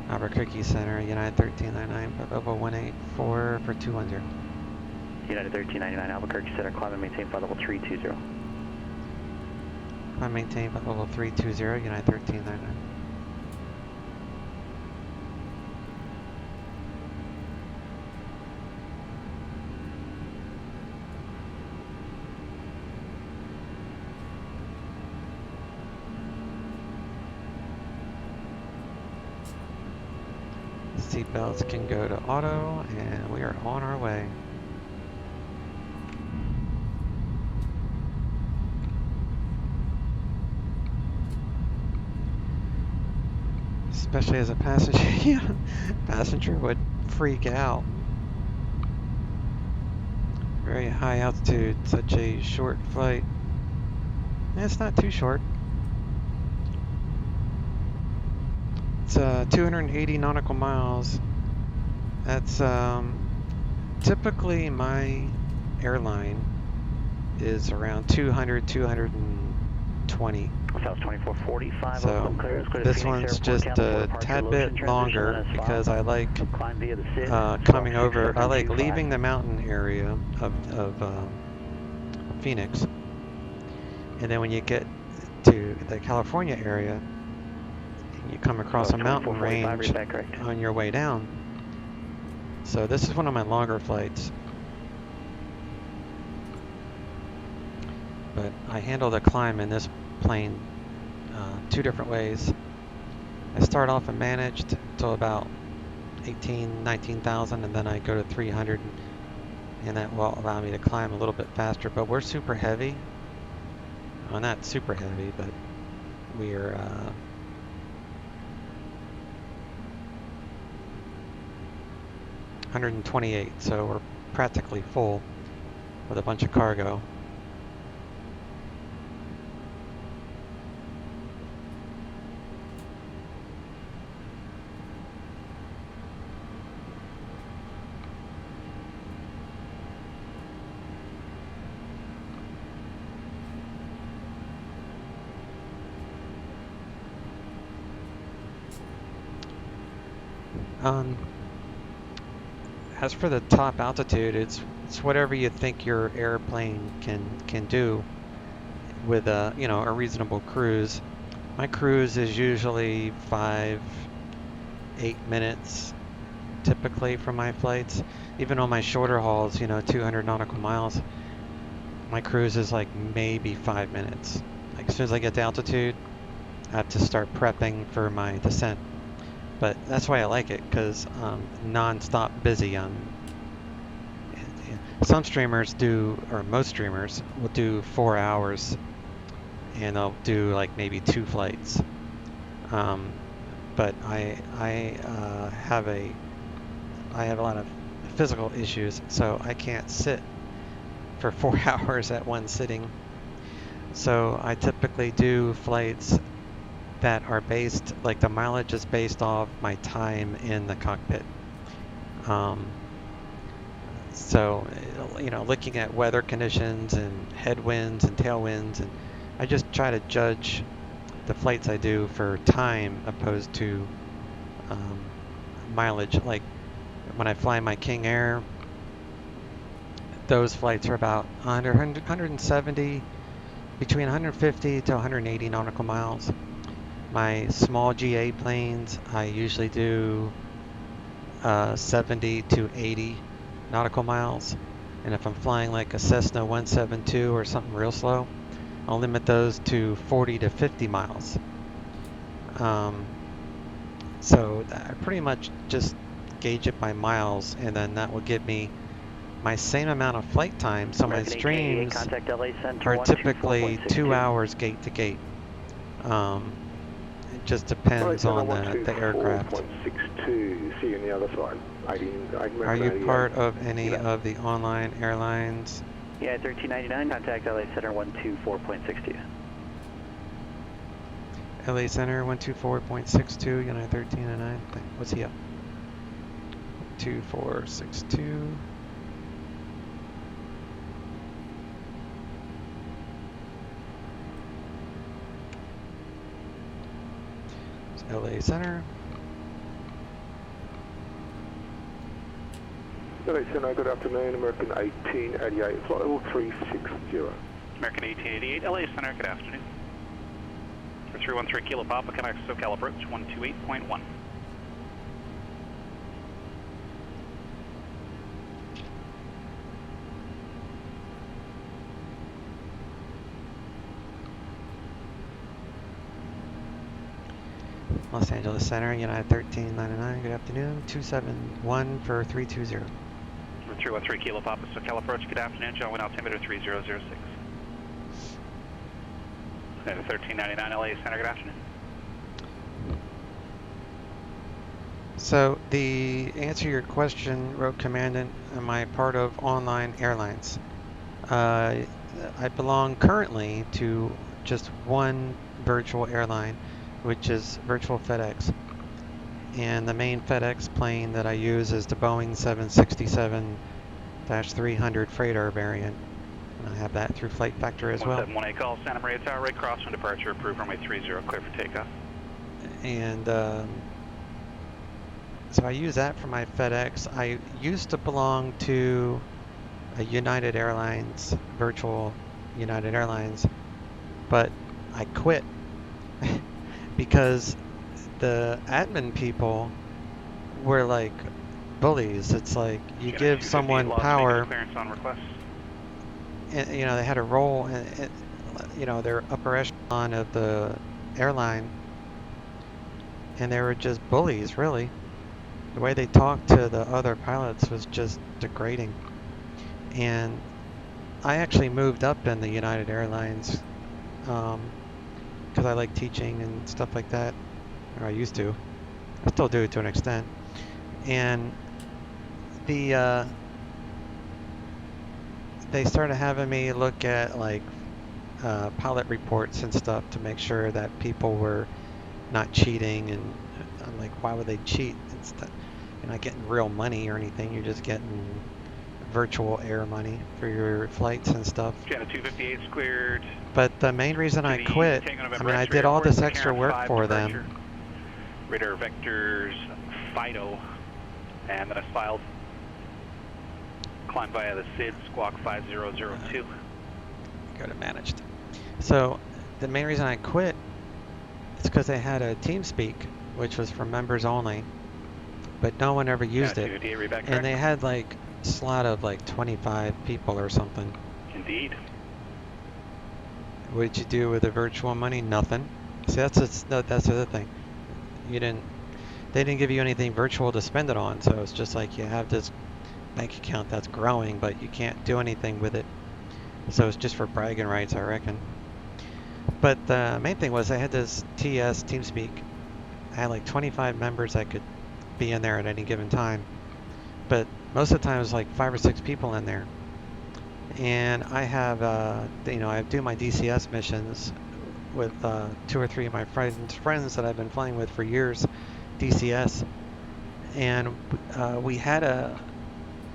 Albuquerque Center, United 1399, Bravo 184 for 210. United 1399, Albuquerque Center, climb and maintain flight level 320. Climb and maintain flight level 320, United 1399. Seatbelts can go to auto, and we are on our way. especially as a passenger. Yeah, passenger would freak out. Very high altitude, such a short flight. It's not too short. It's 280 nautical miles. That's typically my airline is around 200, 220. South 2445. So this one's just a tad bit longer because I like coming over. I like leaving the mountain area of Phoenix, and then when you get to the California area, you come across a mountain range on your way down. So this is one of my longer flights. But I handle the climb in this plane two different ways. I start off and managed until about 19,000, and then I go to 300, and that will allow me to climb a little bit faster. But we're super heavy. Well, not super heavy, but we're 128, so we're practically full with a bunch of cargo. As for the top altitude, it's whatever you think your airplane can do with a a reasonable cruise. My cruise is usually 5-8 minutes typically for my flights. Even on my shorter hauls, 200 nautical miles, my cruise is like maybe 5 minutes. Like as soon as I get to altitude, I have to start prepping for my descent. But that's why I like it, because non-stop busy. Some streamers do, or most streamers will do 4 hours, and they'll do like maybe 2 flights. But I have a lot of physical issues, so I can't sit for 4 hours at one sitting. So I typically do flights that are based, like the mileage is based off my time in the cockpit. So, looking at weather conditions and headwinds and tailwinds, and I just try to judge the flights I do for time opposed to mileage. Like when I fly my King Air, those flights are about 170, between 150 to 180 nautical miles. My small GA planes, I usually do 70 to 80 nautical miles. And if I'm flying like a Cessna 172 or something real slow, I'll limit those to 40 to 50 miles. So I pretty much just gauge it by miles, and then that will give me my same amount of flight time. So my streams are typically 2 hours gate to gate. It just depends on the aircraft. 162, see you on the other side. Are you part of any of the online airlines? Yeah, 1399, contact LA Center 124.62. LA Center 124.62, United 1399. What's he up? 2462. LA Center. LA Center, good afternoon. American 1888, flight level 360. American 1888, LA Center, good afternoon. For 313 Kilo Papa, connect SoCal approach 128.1. Los Angeles Center, United 1399, good afternoon. 271 for 320. For 313 Kilo Papa, SoCal approach, good afternoon. John 1 altimeter 3006. 1399 LA Center, good afternoon. So the answer to your question, Road Commandant, am I part of online airlines? I belong currently to just one virtual airline, which is Virtual FedEx. And the main FedEx plane that I use is the Boeing 767-300 freighter variant. And I have that through Flight Factor as well. 171A call, Santa Maria Tower, right crosswind departure, approved runway 30, clear for takeoff. And so I use that for my FedEx. I used to belong to a United Airlines, virtual United Airlines, but I quit because the admin people were like bullies. It's like you give someone power, clearance on request. and you know they had a role, and you know they're upper echelon of the airline, and they were just bullies, really. The way they talked to the other pilots was just degrading. And I actually moved up in the United Airlines because I like teaching and stuff like that, or I used to. I still do to an extent. And they started having me look at like pilot reports and stuff to make sure that people were not cheating. And I'm like, why would they cheat? You're not getting real money or anything. You're just getting virtual air money for your flights and stuff. Channel 258 is cleared. But the main reason I quit, I mean, I did all this extra work for them. Radar vectors, FIDO, and then I filed. Climb via the SID, squawk 5002. Go to managed. So the main reason I quit is because they had a TeamSpeak, which was for members only, but no one ever used it. And they had like a slot of like 25 people or something. Indeed. What did you do with the virtual money? Nothing. See, that's the other thing. They didn't give you anything virtual to spend it on, so it's just like you have this bank account that's growing, but you can't do anything with it. So it's just for bragging rights, I reckon. But the main thing was I had this TeamSpeak. I had like 25 members that could be in there at any given time, but most of the time it was like 5 or 6 people in there. And I have, I do my DCS missions with 2 or 3 of my friends that I've been flying with for years, DCS. And we had a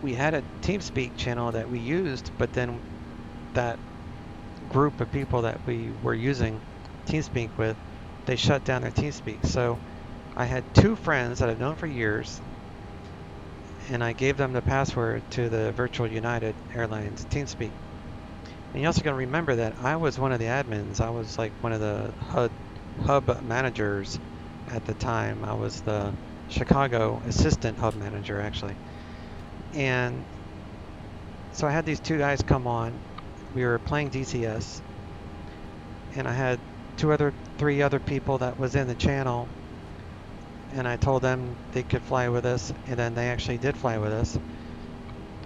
TeamSpeak channel that we used, but then that group of people that we were using TeamSpeak with, they shut down their TeamSpeak. So I had 2 friends that I've known for years, and I gave them the password to the virtual United Airlines TeamSpeak. And you also got to remember that I was one of the admins. I was like one of the hub managers at the time. I was the Chicago assistant hub manager, actually. And so I had these 2 guys come on. We were playing DCS, and I had 3 other people that was in the channel, and I told them they could fly with us, and then they actually did fly with us.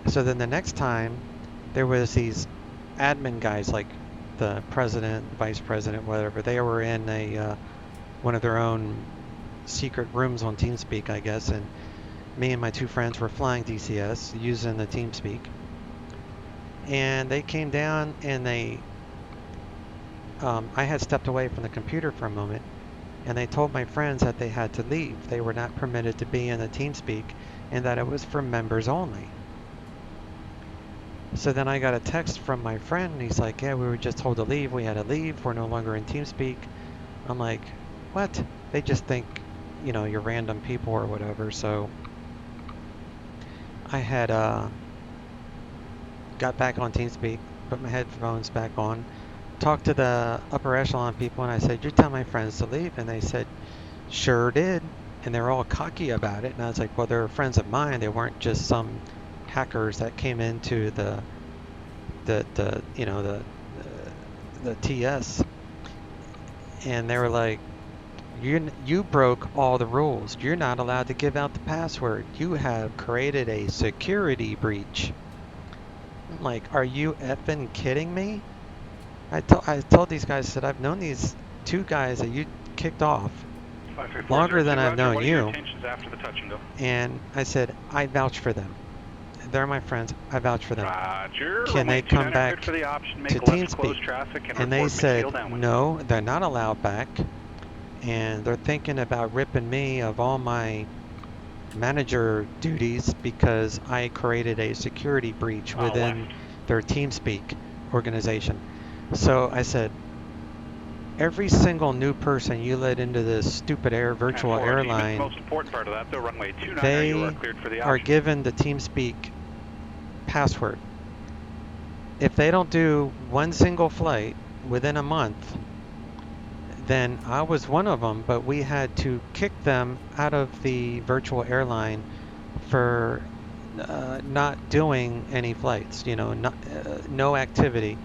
So then the next time, there was these admin guys, like the president, vice president, whatever. They were in one of their own secret rooms on TeamSpeak, I guess, and me and my 2 friends were flying DCS using the TeamSpeak. And they came down, and I had stepped away from the computer for a moment, and they told my friends that they had to leave. They were not permitted to be in the TeamSpeak, and that it was for members only. So then I got a text from my friend, and he's like, yeah, we were just told to leave. We had to leave. We're no longer in TeamSpeak. I'm like, what? They just think, you're random people or whatever. So I had got back on TeamSpeak, put my headphones back on, talked to the upper echelon people, and I said, you tell my friends to leave? And they said, sure did. And they were all cocky about it. And I was like, well, they're friends of mine. They weren't just some hackers that came into the TS. And they were like, you broke all the rules. You're not allowed to give out the password. You have created a security breach. I'm like, are you effing kidding me? I told these guys that I've known these 2 guys that you kicked off longer than I've known you. After the touch and go. And I said, I vouch for them. They're my friends. I vouch for them. Roger. Can they come back for the option, to TeamSpeak? And they said, no, they're not allowed back. And they're thinking about ripping me of all my manager duties because I created a security breach within their TeamSpeak organization. So I said, every single new person you let into this stupid virtual airline, most important part of that, though, runway 29, they you are cleared for the are given the TeamSpeak password. If they don't do one single flight within a month, then I was one of them, but we had to kick them out of the virtual airline for not doing any flights, no activity.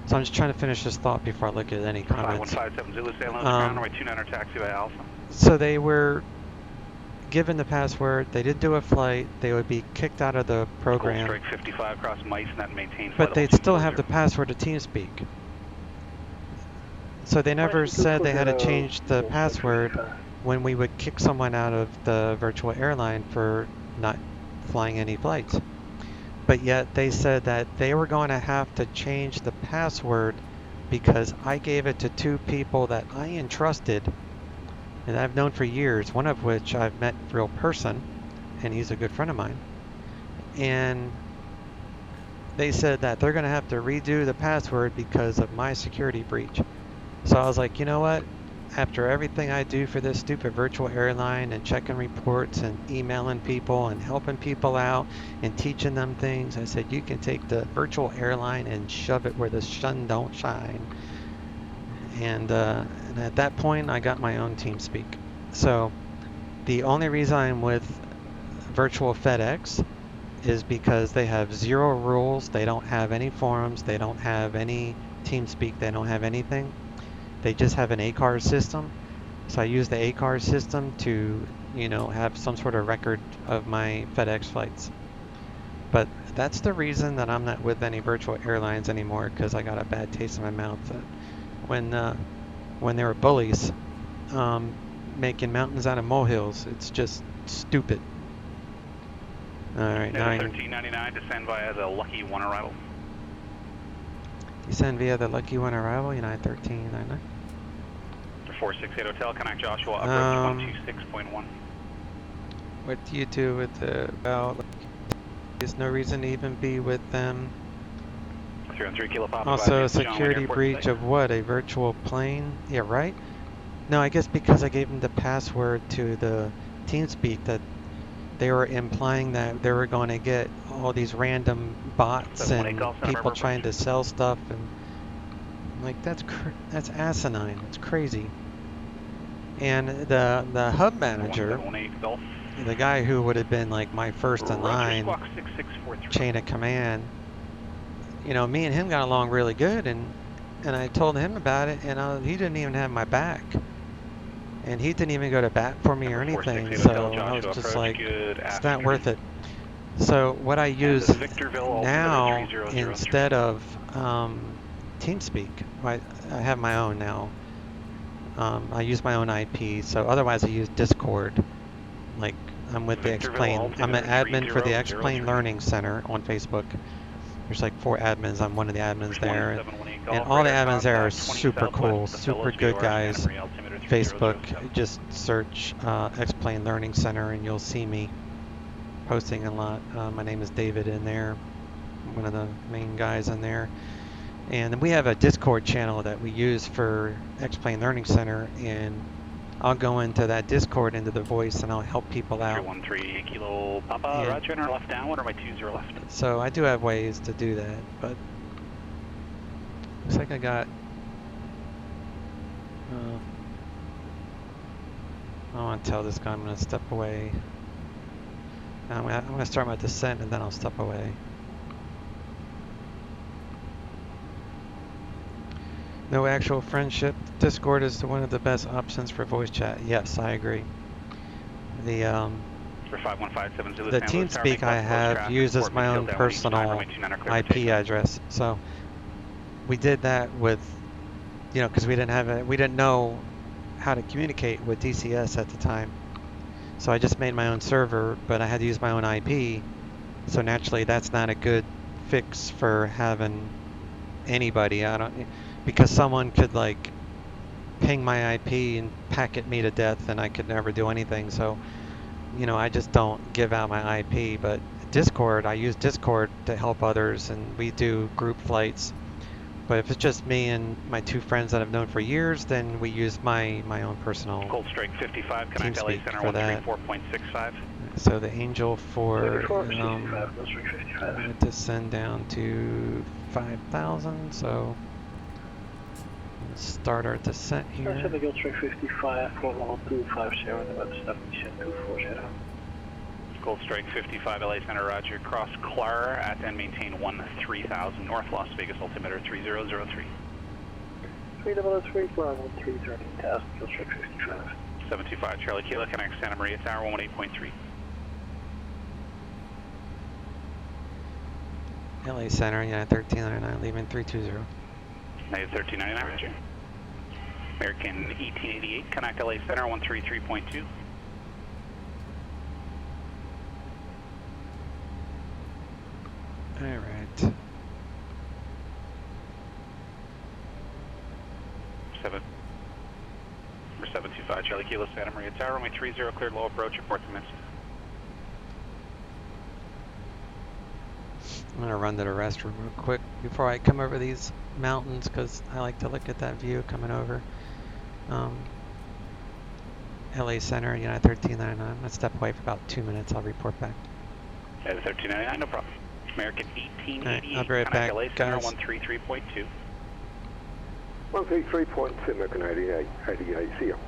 So I'm just trying to finish this thought before I look at any comments. 5157 Zulu, San Diego Freeware, runway 29, taxi by Alpha. So they were given the password, they didn't do a flight, they would be kicked out of the program. Strike 55 across mice and that maintains. But they'd still have the password to TeamSpeak. So they never said they had to change the password when we would kick someone out of the virtual airline for not flying any flights. But yet they said that they were going to have to change the password because I gave it to two people that I entrusted and I've known for years, one of which I've met in real person, and he's a good friend of mine. And they said that they're going to have to redo the password because of my security breach. So I was like, you know what? After everything I do for this stupid virtual airline and checking reports and emailing people and helping people out and teaching them things, I said, you can take the virtual airline and shove it where the sun don't shine. And at that point, I got my own TeamSpeak. So the only reason I'm with Virtual FedEx is because they have zero rules. They don't have any forums. They don't have any TeamSpeak. They don't have anything. They just have an ACAR system. So I use the ACAR system to, have some sort of record of my FedEx flights. But that's the reason that I'm not with any virtual airlines anymore, because I got a bad taste in my mouth when they were bullies making mountains out of molehills. It's just stupid. All right, 1399, descend via the Lucky 1 arrival. Descend via the Lucky 1 arrival, United 1399. 468 Hotel, connect Joshua, approach 126.1. What do you do with there's no reason to even be with them. 313 Kilo Papa. Also, a security breach of what? A virtual plane? Yeah, right? No, I guess because I gave them the password to the TeamSpeak that they were implying that they were going to get all these random bots and people trying to sell stuff, and I'm like, that's asinine. It's crazy. And the hub manager, the guy who would have been like my first in line chain of command, me and him got along really good, and I told him about it, and he didn't even have my back, and he didn't even go to bat for me or anything. So I was just like, it's not worth it. So what I use now instead of TeamSpeak, I have my own now. I use my own IP, so otherwise I use Discord. Like, I'm with the X-Plane. I'm an admin for the X-Plane Learning Center on Facebook. There's like 4 admins. I'm one of the admins there. And all the admins there are super cool, super good guys. Facebook, just search X-Plane Learning Center and you'll see me posting a lot. My name is David in there. I'm one of the main guys in there. And we have a Discord channel that we use for X-Plane Learning Center, and I'll go into that Discord, into the voice, and I'll help people out. 13 Kilo Papa, Roger, and left down, 1 or my 20 left. So I do have ways to do that, but looks like I got, I want to tell this guy I'm going to step away. I'm going to start my descent, and then I'll step away. No actual friendship. Discord is one of the best options for voice chat. Yes, I agree. The TeamSpeak I have uses my own personal IP address. So we did that with, because we didn't know how to communicate with DCS at the time. So I just made my own server, but I had to use my own IP. So naturally, that's not a good fix for having anybody. Because someone could like ping my IP and packet me to death, and I could never do anything. So, you know, I just don't give out my IP. But Discord, I use Discord to help others, and we do group flights. But if it's just me and my two friends that I've known for years, then we use my own personal Cold Strike 55, connect LA Center 134.65. So the Angel for I'm going to descend down to 5,000. So let's start our descent here. San Diago Freeware 55 for level 250 and about 70240. Cold Strike 55, LA Center, roger. Cross Clara at and maintain 3000 north, Las Vegas altimeter 3003. 303 for level 330,000, Cold Strike 55. 725 Charlie Kilo, connect Santa Maria Tower 118.3. LA Center, yeah, 1399, leaving 320. Negative 1399, roger. American 1888, connect LA Center 133.2. All right. 725 Charlie Kilo, Santa Maria Tower, runway 30, cleared low approach, report commenced. I'm gonna run to the restroom real quick before I come over these mountains, because I like to look at that view coming over. LA Center, United 1399. I'm gonna step away for about 2 minutes. I'll report back. United 1399, no problem. American 1888, right, I'll be right back, LA Center guys. 133.2. 133.2, American 88, see you.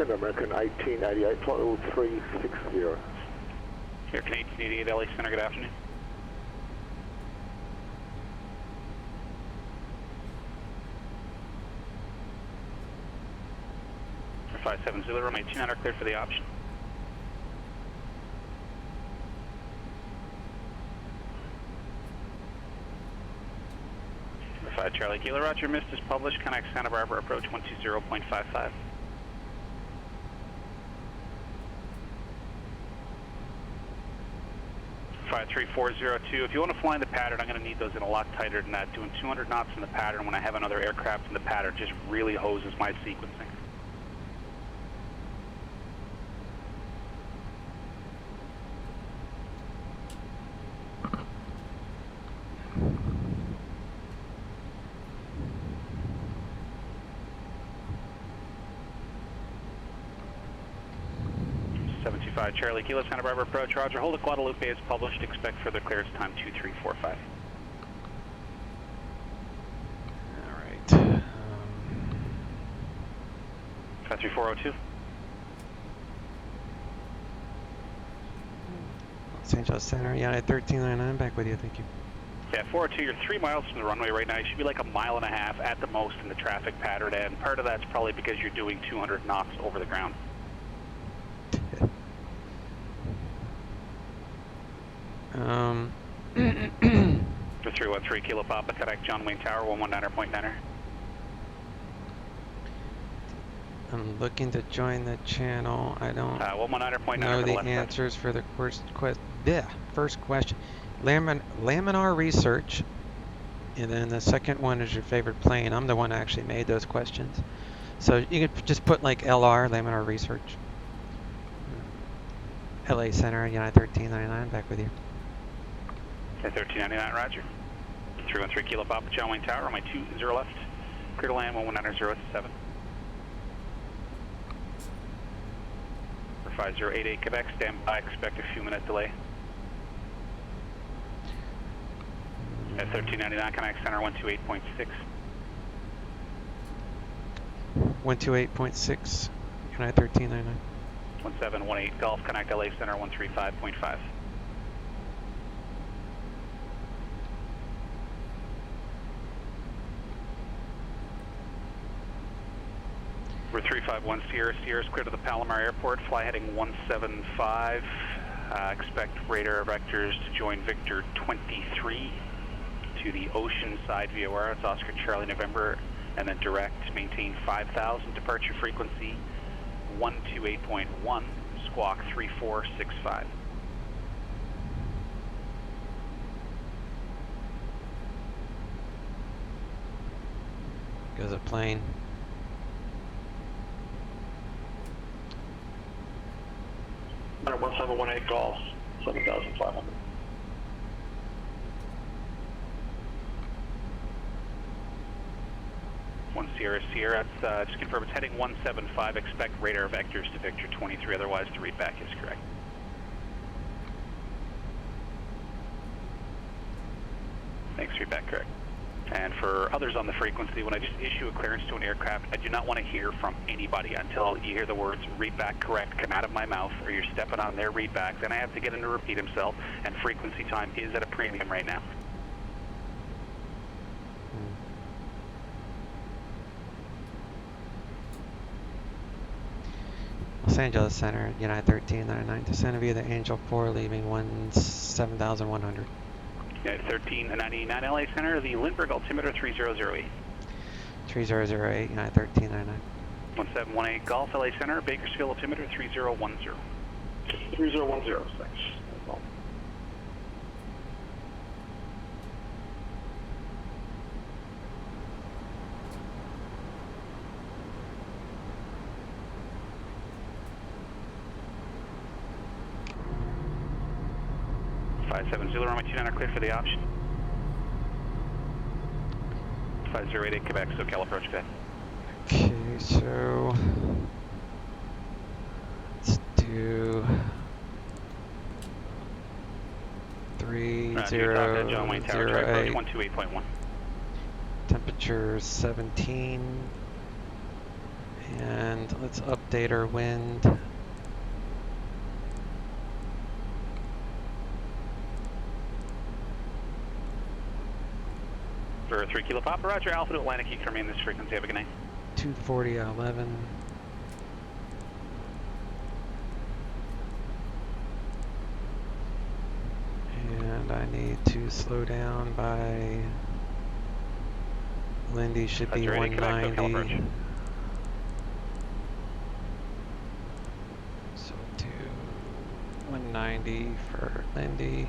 American 1888, flight level 360. American 1888, LA Center, good afternoon. For 570, runway 29 are cleared for the option. For 5 Charlie Kilo, roger, missed is published, connect Santa Barbara approach 120.55. 53402. If you want to fly in the pattern, I'm going to need those in a lot tighter than that. Doing 200 knots in the pattern when I have another aircraft in the pattern just really hoses my sequencing. Charlie Kilo, Santa Barbara approach, roger. Hold at Guadalupe as published. Expect further clearance time 2345. All right. 53402. Los Angeles Center, United 1399, back with you, thank you. Yeah, 402, you're 3 miles from the runway right now. You should be like a mile and a half at the most in the traffic pattern, and part of that's probably because you're doing 200 knots over the ground. For 313 Kilo Papa, connect John Wayne Tower 119.9er. I'm looking to join the channel. I don't 119.9 know the left answers for the first question. Laminar research, and then the second one is your favorite plane. I'm the one that actually made those questions. So you can just put like LR, laminar research. LA Center, United 1399, back with you. 1399, roger. 313 Kilo Papa, John Wayne Tower, runway 20 left. Clear to land 119.07. For 5088 Quebec, stand by, expect a few minute delay. At 1399, connect center 128.6. 128.6, United 1399. 1718 Golf, connect LA Center 135.5. We're 351 Sierra. Sierra's clear to the Palomar Airport. Fly heading 175. Expect radar vectors to join Victor 23 to the ocean side VOR. It's Oscar Charlie November, and then direct. Maintain 5,000. Departure frequency 128.1. Squawk 3465. Goes a plane. Center 1718 Golf, 7,500. One Sierra Sierra, just confirm it's heading 175. Expect radar vectors to Victor 23, otherwise the readback is correct. Thanks, readback correct. And for others on the frequency, when I just issue a clearance to an aircraft, I do not want to hear from anybody until you hear the words readback correct come out of my mouth, or you're stepping on their readback. Then I have to get him to repeat himself, and frequency time is at a premium right now. Los Angeles Center, United 1399 to Santa Via, the Angel 4, leaving 7,100. United 1399 LA Center, the Lindbergh altimeter 3008. 3008, United 1399. 1718 Golf LA Center, Bakersfield altimeter 3010. 3010, thanks. 570, runway 29 are clear for the option. 5088 Quebec, SoCal approach Quebec. Okay, so let's do 3008. 128.1. Temperature 17, and let's update our wind. For 3 Kilo Papa, Roger, Alpha to Atlantic, you can remain this frequency. Have a good night. 240 at 11. And I need to slow down by, Lindy should be 190. So do 190 for Lindy.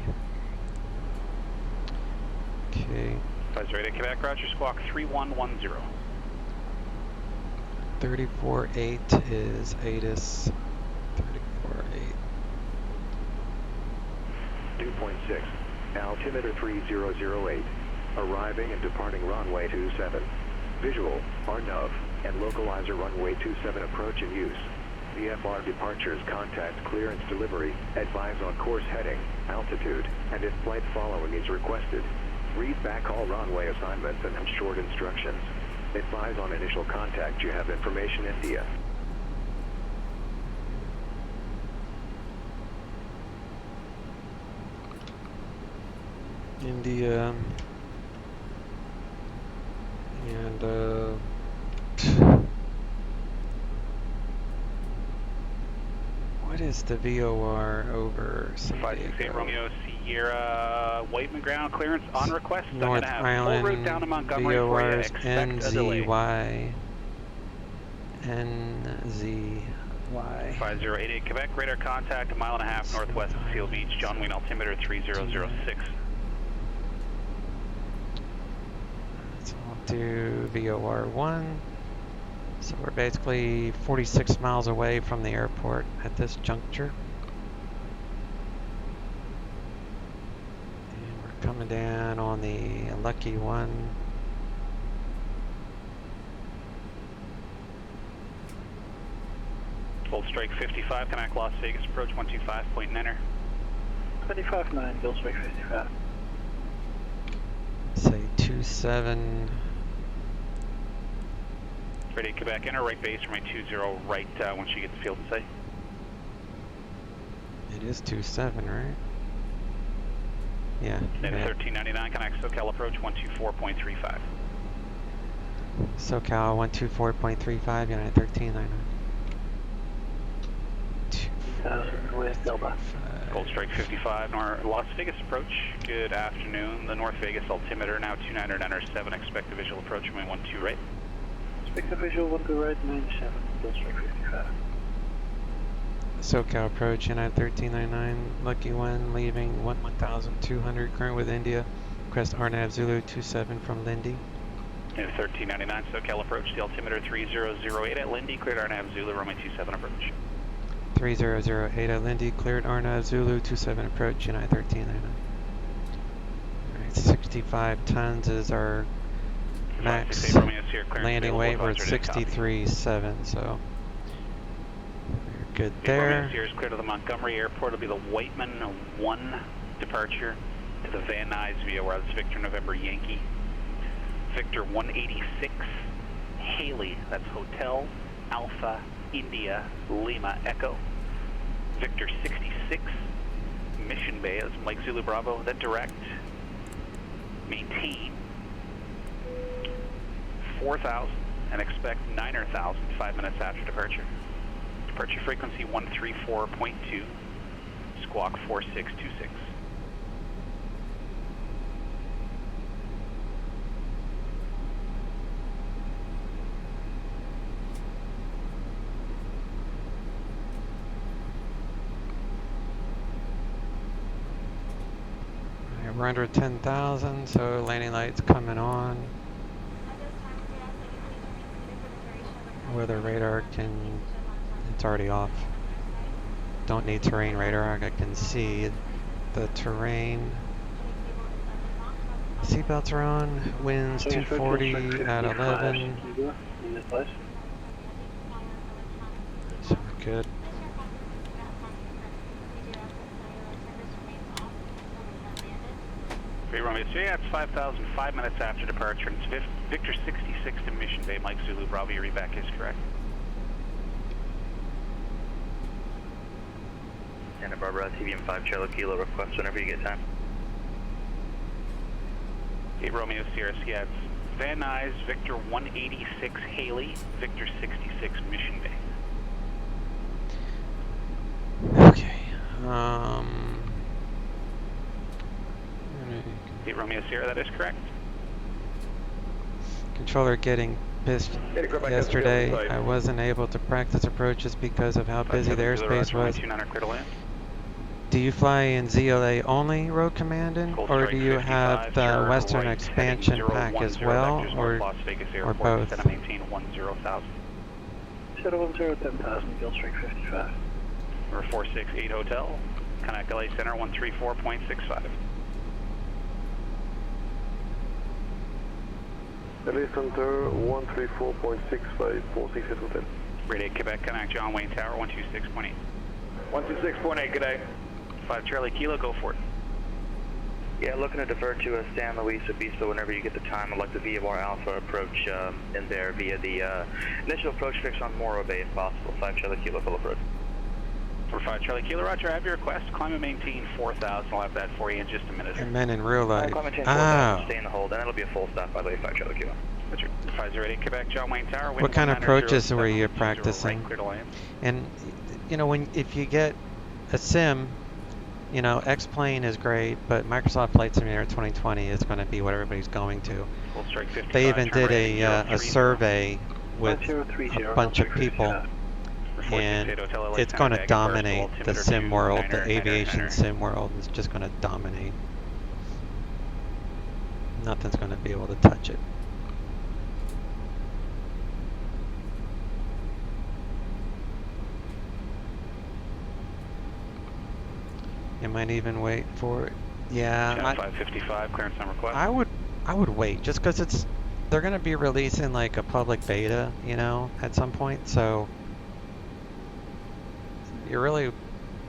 Okay. 5088 Quebec, Roger, squawk 3110. 34.8 is ATIS. 34.8. 2.6, altimeter 3008, arriving and departing runway 27. Visual, RNOV, and localizer runway 27 approach in use. VFR departures contact clearance delivery, advise on course heading, altitude, and if flight following is requested. Read back all runway assignments and have short instructions. Advise on initial contact you have information India. India. And what is the VOR over San Diego? 568 Romeo Sierra, Whiteman ground clearance on request. North I'm going to have Island, full route down to Montgomery for you. VORs Expect a delay. NZY. 5088 Quebec, radar contact a mile and a half northwest of Seal Beach, John Wayne altimeter 3006. So I'll do VOR 1. So we're basically 46 miles away from the airport at this juncture. And we're coming down on the lucky one. Full strike 55, connect Las Vegas approach 125.9er. 25-9, Bill strike 55. Say 27. Ready Quebec, enter right base, runway 20 right once you get the field in sight. It is 27, right? Yeah. Native yeah. 1399, connect SoCal approach 124.35. SoCal 124.35, United 1399. 2000 with Delta. Gold Strike 55, Las Vegas approach. Good afternoon. The North Vegas altimeter now 2997. Expect a visual approach, runway 12 right. Expect a visual 1 to right, 97, Gold Strike 55. SoCal approach, United 1399, Lucky 1, leaving 1200, current with India. Request RNAV Zulu 27 from Lindy. Native 1399, SoCal approach, the altimeter 3008 at Lindy, cleared RNAV Zulu, runway 27 approach. 3008 at Lindy, cleared RNAV Zulu 27 approach, United 1399. Alright, 65 tons is our max landing weight. We're at 63.7, so we're good there. Here is clear to the Montgomery Airport. It'll be the Whiteman 1 departure to the Van Nuys via where it's Victor November Yankee. Victor 186 Haley, that's Hotel Alpha India Lima Echo. Victor 66 Mission Bay, that's Mike Zulu Bravo, then direct. Maintain 4,000 and expect 9,000 5 minutes after departure. Departure frequency 134.2, squawk 4626. We're under 10,000, so landing lights coming on. Weather radar can, it's already off. Don't need terrain radar, I can see the terrain. Seatbelts are on, winds 240 at 11. So we're good. Romeo, so yeah, it's 5,000 5 minutes after departure. It's Victor 66 to Mission Bay, Mike Zulu Bravo, your reback is correct. Santa Barbara, TVM 5 Charlie Kilo, request whenever you get time. 8 Romeo Sierra, yeah, it's Van Nuys, Victor 186 Haley, Victor 66 Mission Bay. Okay, 8 Romeo Sierra, that is correct. Controller getting pissed yesterday. I wasn't able to practice approaches because of how busy the airspace was. Do you fly in ZLA only, Road Commandant, or do you have the Western Expansion pack as well, or both? 710,000. 10,000, Gold Strike 55. Number 468 Hotel, Connect LA Center 134.65. LA Center 134.65, 468 Hotel. Radiate Quebec, Connect John Wayne Tower 126.8. 126.8, good day. 5 Charlie Kilo, go for it. Yeah, looking to divert to San Luis Obispo whenever you get the time. I'd like the VMR Alpha approach in there via the initial approach fix on Morro Bay if possible. 5 Charlie Kilo, full approach. For 5 Charlie Kilo, Roger, I have your request. Climb and maintain 4,000. I'll have that for you in just a minute. And men in real life. Climb and maintain 4,000, stay in the hold, and it'll be a full stop by the way, 5 Charlie Kilo. Roger. 508 Quebec, John Wayne Tower. What kind of approaches were you practicing? And, you know, if you get a sim, you know, X-Plane is great, but Microsoft Flight Simulator 2020 is going to be what everybody's going to. They even did a survey with a bunch of people, and it's going to dominate the sim world, the aviation sim world. It's just going to dominate. Nothing's going to be able to touch it. You might even wait for it. Yeah, 555 clearance number request. I would wait just because they're gonna be releasing like a public beta, you know, at some point. So you're really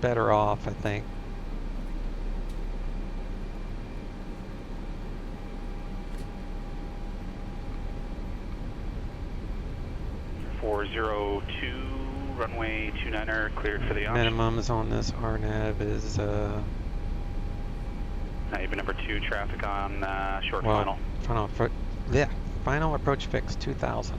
better off, I think. runway 29er cleared for the option. Minimums on this RNAV is Even number 2 traffic on short well, final. Final approach fix 2000.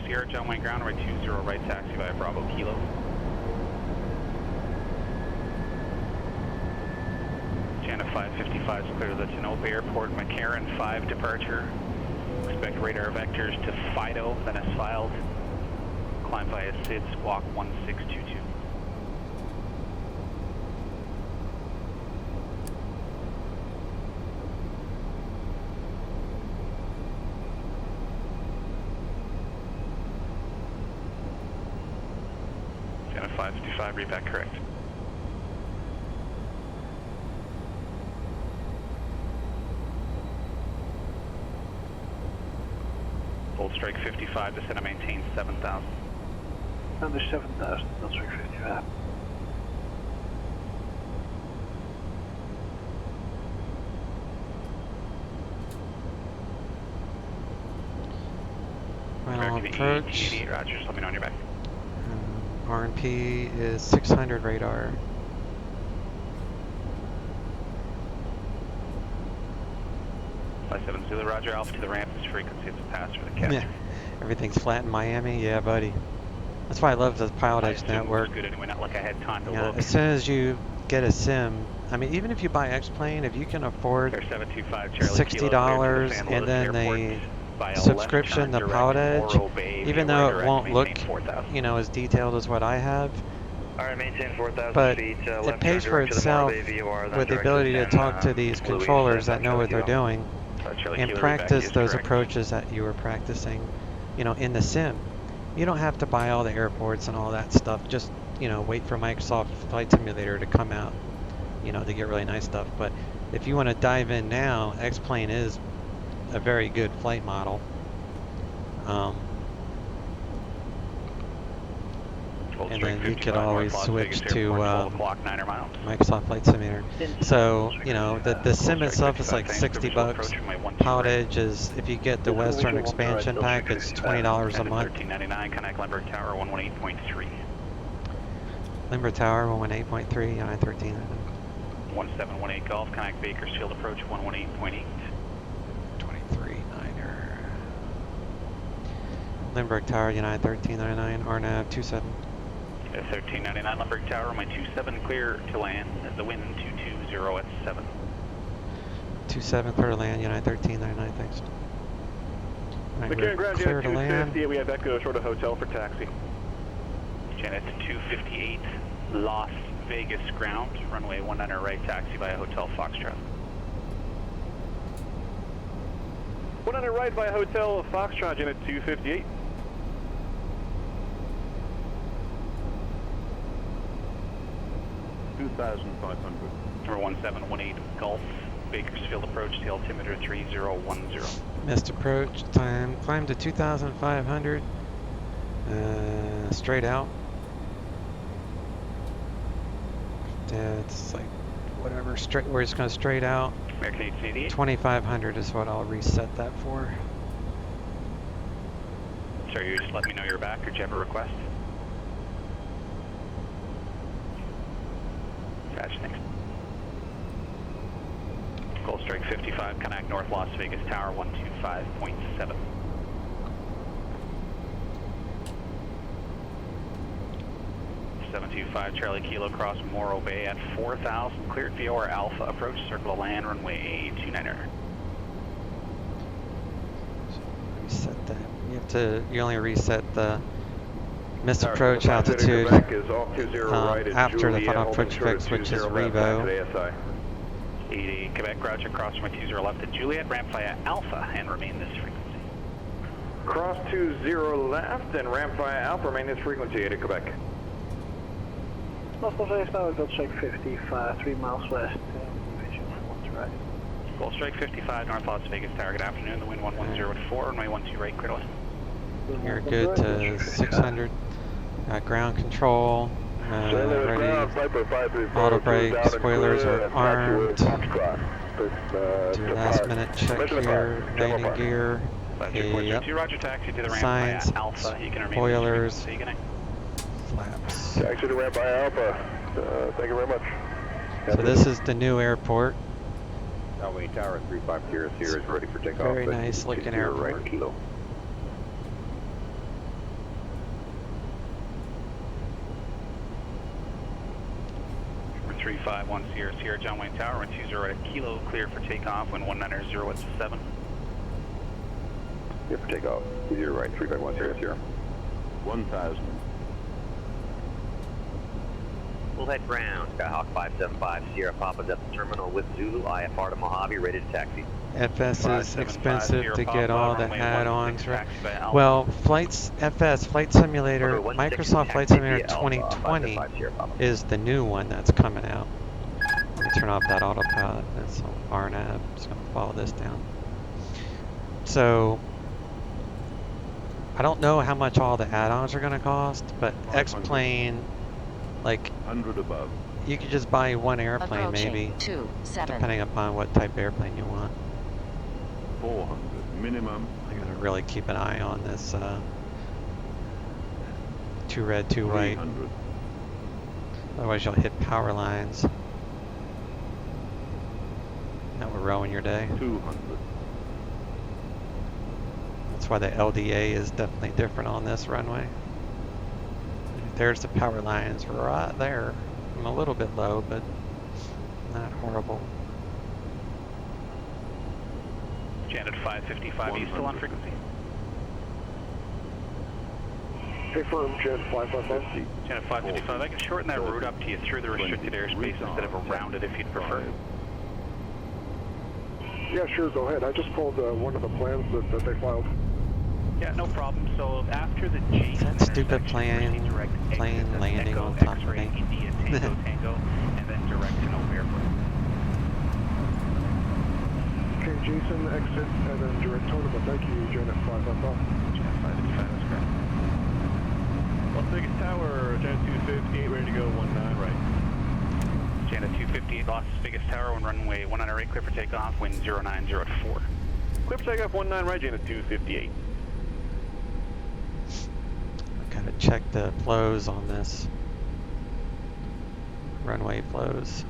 Sierra, John Wayne ground, right 20 right taxi via Bravo Kilo. Jana 555 is clear to the Tanopa Airport, McCarran 5 departure. Expect radar vectors to Fido, then as filed. Climb via SID, squawk 1622. Jana 555, read back correct. Hold strike 55, descend and maintain 7,000. Under 7,000, that's strike 55. Final approach. 88, Roger, just let me know on your back. RNP is 600 radar. Flight 7 Zulu, Roger, Alpha to the ramp, this frequency is a pass for the capture. Yeah, everything's flat in Miami. Yeah, buddy. That's why I love the PilotEdge network. It was good anyway, not like I had time to Yeah, look. as soon as you get a sim, I mean, even if you buy X-Plane, if you can afford $60 and then the subscription, the PilotEdge, even though it won't look, you know, as detailed as what I have, Alright, maintain 4,000 but feet. it pays for itself with the ability to talk to these controllers that know what they're doing and practice those approaches that you were practicing, you know, in the sim. You don't have to buy all the airports and all that stuff. Just, you know, wait for Microsoft Flight Simulator to come out, you know, to get really nice stuff. But if you want to dive in now, X-Plane is a very good flight model. And then you could always switch to Microsoft Flight Simulator. So, you know, the sim itself is like $60. PilotEdge is, if you get the Western expansion pack, it's $20 a month. $13.99, connect Limburg Tower 118.3. Limburg Tower 118.3, United 13. 1718 Golf, connect Bakersfield approach 118.8. 23-9er. Limburg Tower, United 1399, RNAV 27. 1399 Limburg Tower, runway 27 clear to land, at the wind 220 at 7. 27 clear to land, United 1399, thanks. Right, McCarran ground, clear to land. We have Echo short of hotel for taxi. Janet 258 Las Vegas ground, runway 19 right taxi via Hotel Foxtrot. 19 right via Hotel Foxtrot, Janet 258. Number 1718 Gulf, Bakersfield approach to altimeter 3010. Missed approach time, climb to 2,500, straight out. It's like whatever, straight. We're just going to straight out. American 1888. 2,500 is what I'll reset that for. Sir, you just let me know you're back, or do you have a request? Patch next. Gold strike 55, connect North Las Vegas Tower 125.7. Charlie Kilo cross Morro Bay at 4,000, cleared VOR Alpha approach, circle to land, runway 29er. Reset that. You only reset the missed approach altitude after the final approach fix, which is Revo. 88 Quebec, Roger, cross runway 20 left at Juliet, ramp via Alpha and remain this frequency. Cross 20 left and ramp via Alpha, remain this frequency, 8 at Quebec. North Las Vegas Tower, Gold Strike 55, 3 miles west, division 4 to right. Gold Strike 55, North Las Vegas Tower, good afternoon, the wind 110 at 4, runway 12 right, clear to land. You're good to 600. Ground control. Ready. Auto brake. Spoilers are armed. Do a last minute check here. Landing gear. Yep. Roger, taxi to the Signs. ramp by Alpha. You can remain Spoilers. Flaps. Taxi to ramp by Alpha. Thank you very much. So this is the new airport. Alway Tower 350 here is ready for takeoff. Very nice looking airport. Right, kilo. 351 Sierra John Wayne Tower, 120 right at kilo, clear for takeoff, wind 190 at 7. Clear for takeoff, 0 right, 351 Sierra. 1000. We'll head ground, Skyhawk 575 Sierra Papa's at the terminal with Zulu, IFR to Mojave, ready to taxi. FS is expensive to get all the add-ons, right? Well, Flight Simulator, Microsoft Flight Simulator 2020 is the new one that's coming out. Let me turn off that autopilot. That's RNAV. I'm just going to follow this down. So, I don't know how much all the add-ons are going to cost, but X-Plane, like, 100 above. You could just buy one airplane, maybe, depending upon what type of airplane you want. 400 minimum. I gotta really keep an eye on this. 2 red, 2 white. 300. Otherwise, you'll hit power lines. That will ruin your day. 200. That's why the LDA is definitely different on this runway. There's the power lines right there. I'm a little bit low, but not horrible. Janet 555, are you still on frequency? Confirm, Janet 555. Janet 555, I can shorten that route up to you through the restricted airspace instead of around it if you'd prefer. Yeah, sure, go ahead. I just pulled one of the plans that they filed. Yeah, no problem. So after the G, that stupid plane landing on top of me. Tango, and then direct to Nova Airport. Okay, Jason, exit, and then direct Tonema. Thank you, Janet 555. Janet 555, that's correct. Las Vegas Tower, Janet 258, ready to go, 19 right. Janet 258, Las Vegas Tower, on runway 19 right, clear for takeoff, wind 090 at 4. Clear for takeoff, 19 right, Janet 258. Gotta check the flows on this. Runway flows.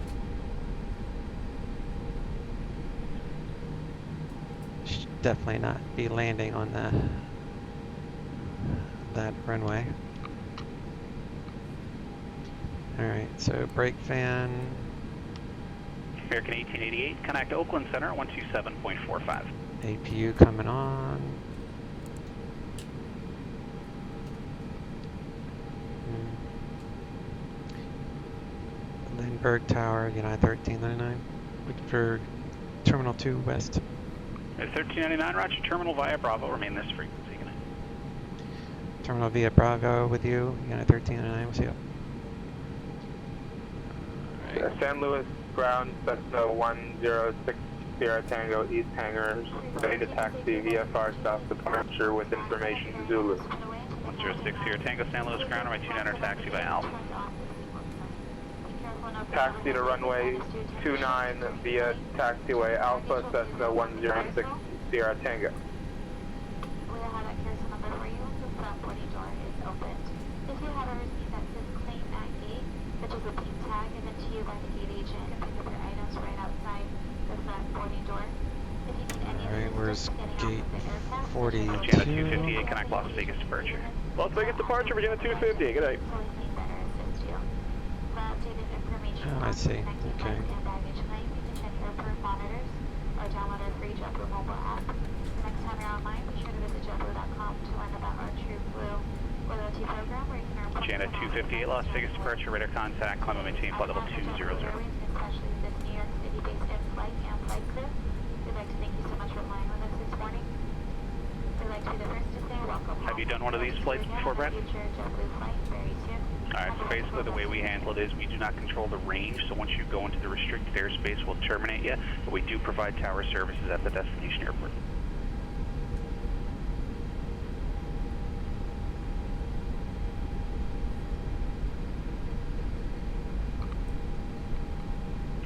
Should definitely not be landing on that runway. Alright, so brake fan. American 1888, connect Oakland Center, 127.45. APU coming on. Lindbergh Tower, United 1399. Looking for Terminal 2 West. 1399, roger. Terminal via Bravo, remain this frequency. Terminal via Bravo with you, United 1399, we'll see you. Right. San Luis ground, Cessna 106 Sierra Tango East Hangars, ready to taxi VFR south departure with information to Zulu. 106 Sierra Tango, San Luis ground, right 29 taxi by Alpha. Taxi to runway 29 via taxiway Alpha Cessna 106 Sierra Tango. We have a carousel number for you. The front boarding door is open. If you have a receipt that says claim at gate, such as a pink tag given to you by the gate agent, you can pick up your items right outside the front boarding door. If you need any Alright, where's gate 42? Janet 258, connect Las Vegas departure. Las Vegas departure, Virginia 258, good night. Oh, I see. Okay. You can check your approved monitors or download our free JetBlue mobile app. The next time you're online, be sure to visit JetBlue.com to learn about our TrueBlue loyalty program where you can earn Janet 258, Las Vegas departure, radar contact, climb and maintain flight level 200. Especially this New York City-based in-flight and flight crew. We'd like to thank you so much for flying with us this morning. We'd like to be the first to say welcome. Have you done one of these flights before, Brad? Future JetBlue flight very soon. Alright, so basically the way we handle it is we do not control the range, so once you go into the restricted airspace, we'll terminate you, but we do provide tower services at the destination airport.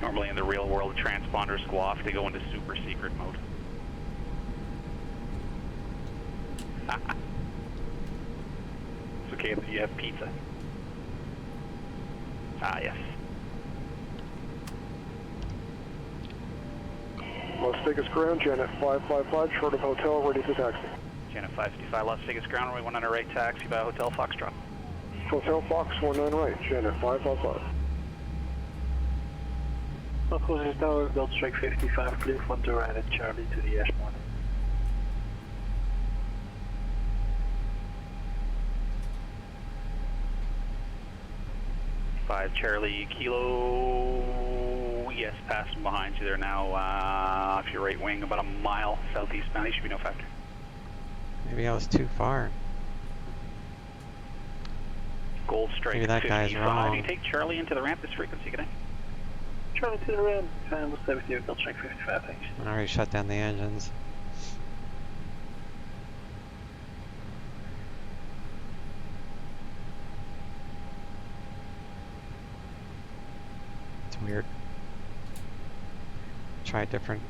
Normally in the real world, the transponders go off, they go into super secret mode. It's okay that you have pizza. Ah, yes. Las Vegas ground, Janet 555, short of hotel, ready to taxi. Janet 555, Las Vegas ground, runway 19 right, taxi by Hotel Foxtrot. Hotel Fox 19 right, Janet 555. Closest tower, build strike 55, clear front to right at Charlie to the S1. 5 Charlie Kilo, yes, passing behind you there now, off your right wing, about a mile southeast bound, should be no factor. Maybe I was too far. Gold strike Maybe that 55. guy's wrong. Do you take Charlie into the ramp this frequency, good day? Charlie to the ramp, we'll 70, build strike 55, thanks. I already shut down the engines. It's weird. Try a different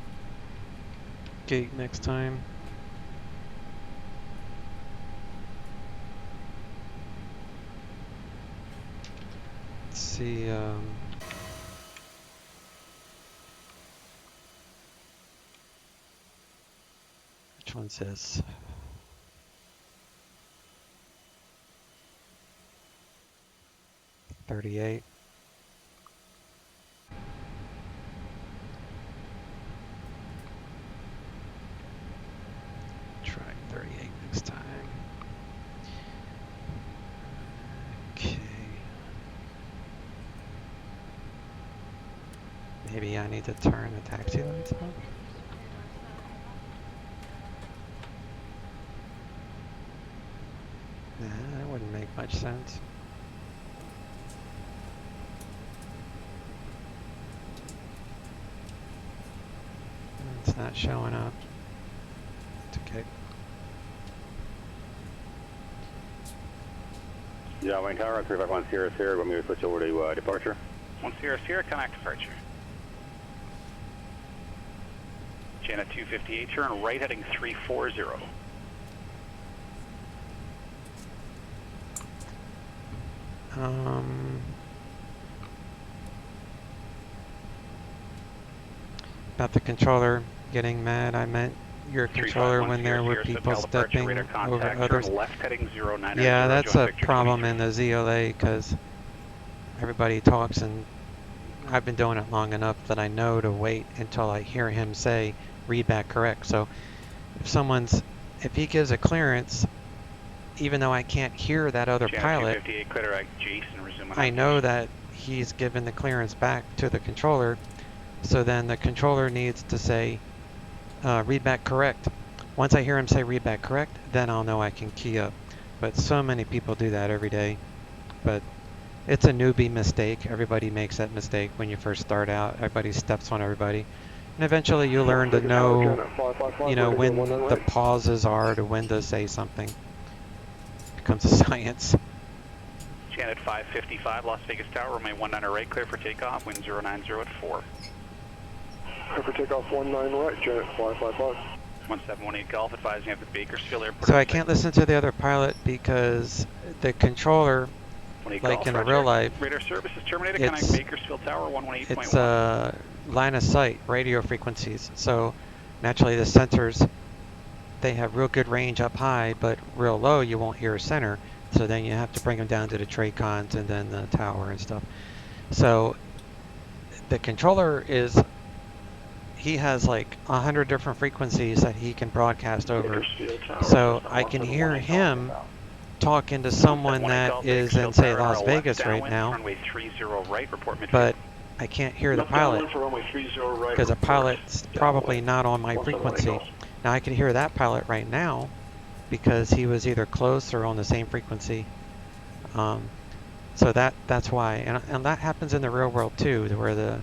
gate next time. Let's see, which one's this? $38. Try 38 next time. Okay. Maybe I need to turn the taxi lights on. Nah, that wouldn't make much sense. It's not showing up. It's okay. Yeah, Wayne Tower, 351 Sierra Sierra, want me to switch over to departure? 1 Sierra Sierra, connect departure. Janet 258, turn right heading 340. About the controller getting mad, I meant your controller when there were people stepping over others. Left heading 090. Yeah, that's a problem in the ZLA because everybody talks, and I've been doing it long enough that I know to wait until I hear him say read back correct. So if he gives a clearance, even though I can't hear that other pilot, I know that he's given the clearance back to the controller. So then the controller needs to say read back correct. Once I hear him say read back correct, then I'll know I can key up. But so many people do that every day. But it's a newbie mistake. Everybody makes that mistake when you first start out. Everybody steps on everybody. And eventually you learn to know, when the pauses are to when to say something. It becomes a science. Janet 555, Las Vegas Tower, runway 19 right, clear for takeoff, wind 090 at 4. Clear for takeoff 19 right, Janet 555. 1718 Golf, advising at the Bakersfield Airport. So I can't listen to the other pilot because the controller, like in real life, radar service is terminated, connect Bakersfield Tower 118.1. It's line of sight radio frequencies. So naturally the sensors, they have real good range up high, but real low you won't hear a center. So then you have to bring them down to the tray cons and then the tower and stuff. So the controller he has like 100 different frequencies that he can broadcast over. So I can hear him talking to someone that is in, say, Las Vegas right now, but I can't hear the pilot because the pilot's probably not on my frequency. Now I can hear that pilot right now because he was either close or on the same frequency. So that's why, and that happens in the real world too, where the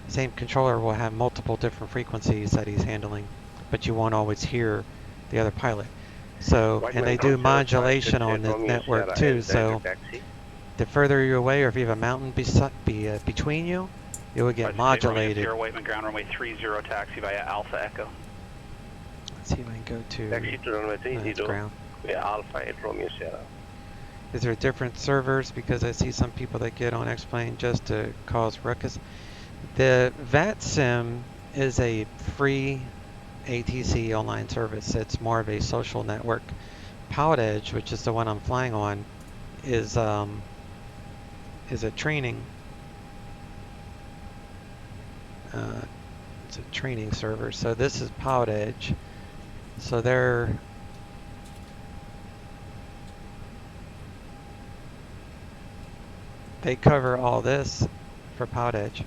same controller will have multiple different frequencies that he's handling, but you won't always hear the other pilot. So, and they do modulation on the network too, so the further you're away, or if you have a mountain between you, it would get modulated. Sierra Whiteman ground runway 30 taxi via Alpha Echo. Let's see if I can go to that's ground. Alpha 8 Romeo Sierra. Is there different servers? Because I see some people that get on X-Plane just to cause ruckus. The VATSIM is a free ATC online service. It's more of a social network. PilotEdge, which is the one I'm flying on, is a training. It's a training server. So this is PilotEdge. So they cover all this for PilotEdge.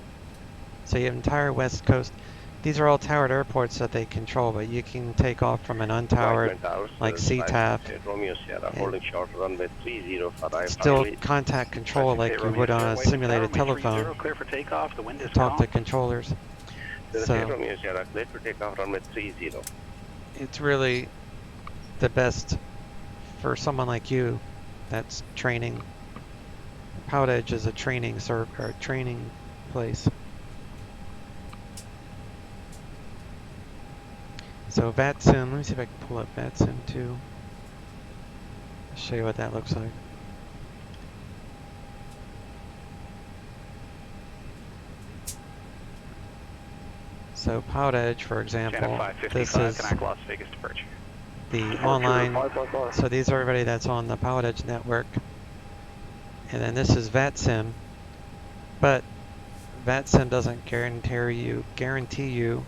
So you have entire West Coast. These are all towered airports that they control, but you can take off from an untowered, like CTAF, still contact control like you would on a simulated telephone. Clear for takeoff. The wind is talk to controllers. So it's really the best for someone like you that's training. PilotEdge is a training training place. So VATSIM, let me see if I can pull up VATSIM too. I'll show you what that looks like. So PilotEdge, for example, this is the online, so these are everybody that's on the PilotEdge network. And then this is VATSIM, but VATSIM doesn't guarantee you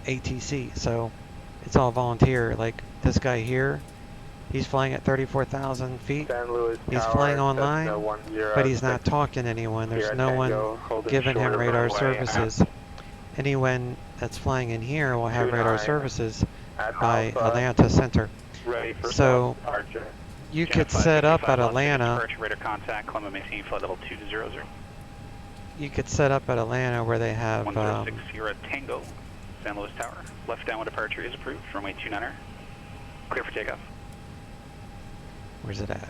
ATC, so it's all volunteer. Like this guy here, he's flying at 34,000 feet. He's flying online, but he's not talking to anyone. There's no one giving him radar services. Anyone that's flying in here will have radar services by Atlanta Center. So you could set up at Atlanta. You could set up at Atlanta where they have 106 Sierra Tango, San Luis Tower. Left downwind departure is approved. Runway 29er. Clear for takeoff. Where's it at?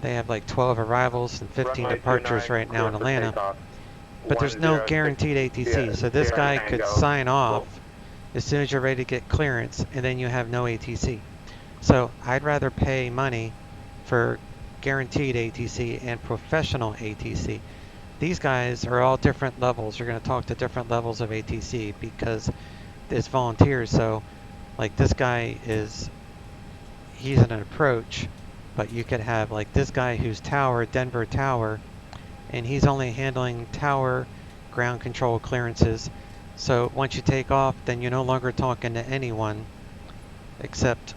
They have like 12 arrivals and 15 departures right now in Atlanta. But there's no guaranteed ATC. So this guy could sign off as soon as you're ready to get clearance, and then you have no ATC. So I'd rather pay money for guaranteed ATC and professional ATC. These guys are all different levels. You're going to talk to different levels of ATC because it's volunteers. So like this guy he's in an approach, but you could have like this guy who's tower, Denver Tower, and he's only handling tower ground control clearances. So once you take off, then you're no longer talking to anyone except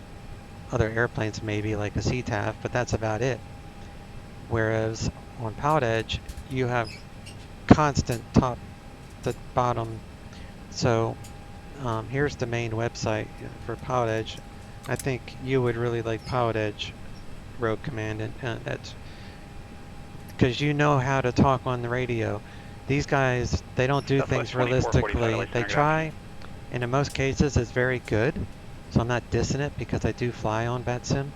other airplanes, maybe like a CTAF, but that's about it. Whereas on PilotEdge, you have constant top to bottom. So here's the main website for PilotEdge. I think you would really like PilotEdge, Rogue Command, and that's because you know how to talk on the radio. These guys, they don't do things realistically. They try, and in most cases it's very good. So I'm not dissing it because I do fly on VATSIM.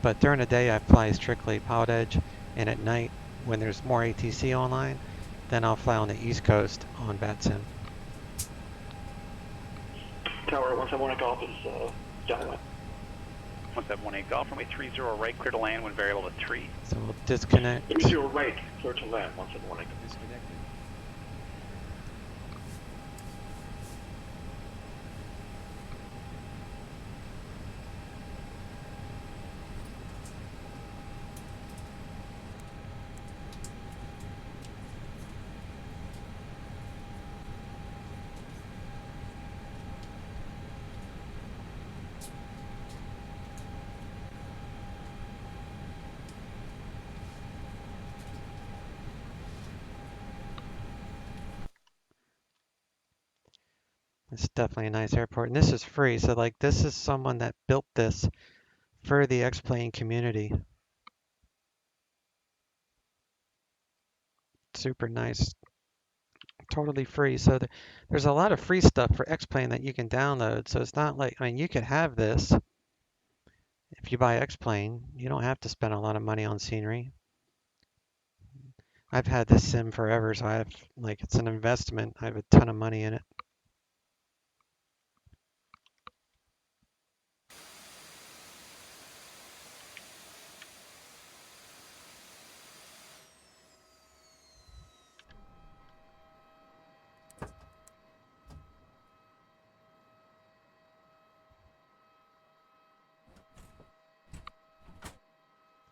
But during the day I fly strictly PilotEdge, and at night when there's more ATC online, then I'll fly on the East Coast on VATSIM. Tower 171 Golf is downwind. 1718 Golf, runway 30 right, clear to land when variable to 3. So we'll disconnect. 30 right, clear to land, 171 disconnected. It's definitely a nice airport, and this is free. So like this is someone that built this for the X-Plane community. Super nice, totally free. So there's a lot of free stuff for X-Plane that you can download. So it's not like, I mean, you could have this if you buy X-Plane. You don't have to spend a lot of money on scenery. I've had this sim forever, so I have, like, it's an investment. I have a ton of money in it.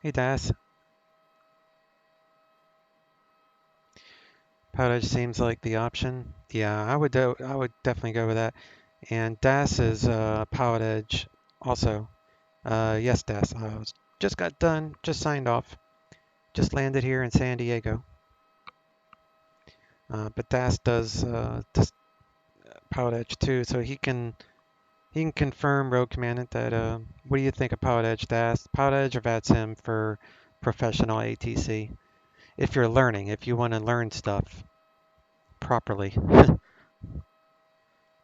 Hey, Das. PilotEdge seems like the option. Yeah, I would definitely go with that. And Das is PilotEdge also. Yes, Das. Just got done. Just signed off. Just landed here in San Diego. But Das does PilotEdge too, so he can confirm Road Commandant that. What do you think of PilotEdge, Das? PilotEdge or VATSIM for professional ATC? If you're learning, if you want to learn stuff properly.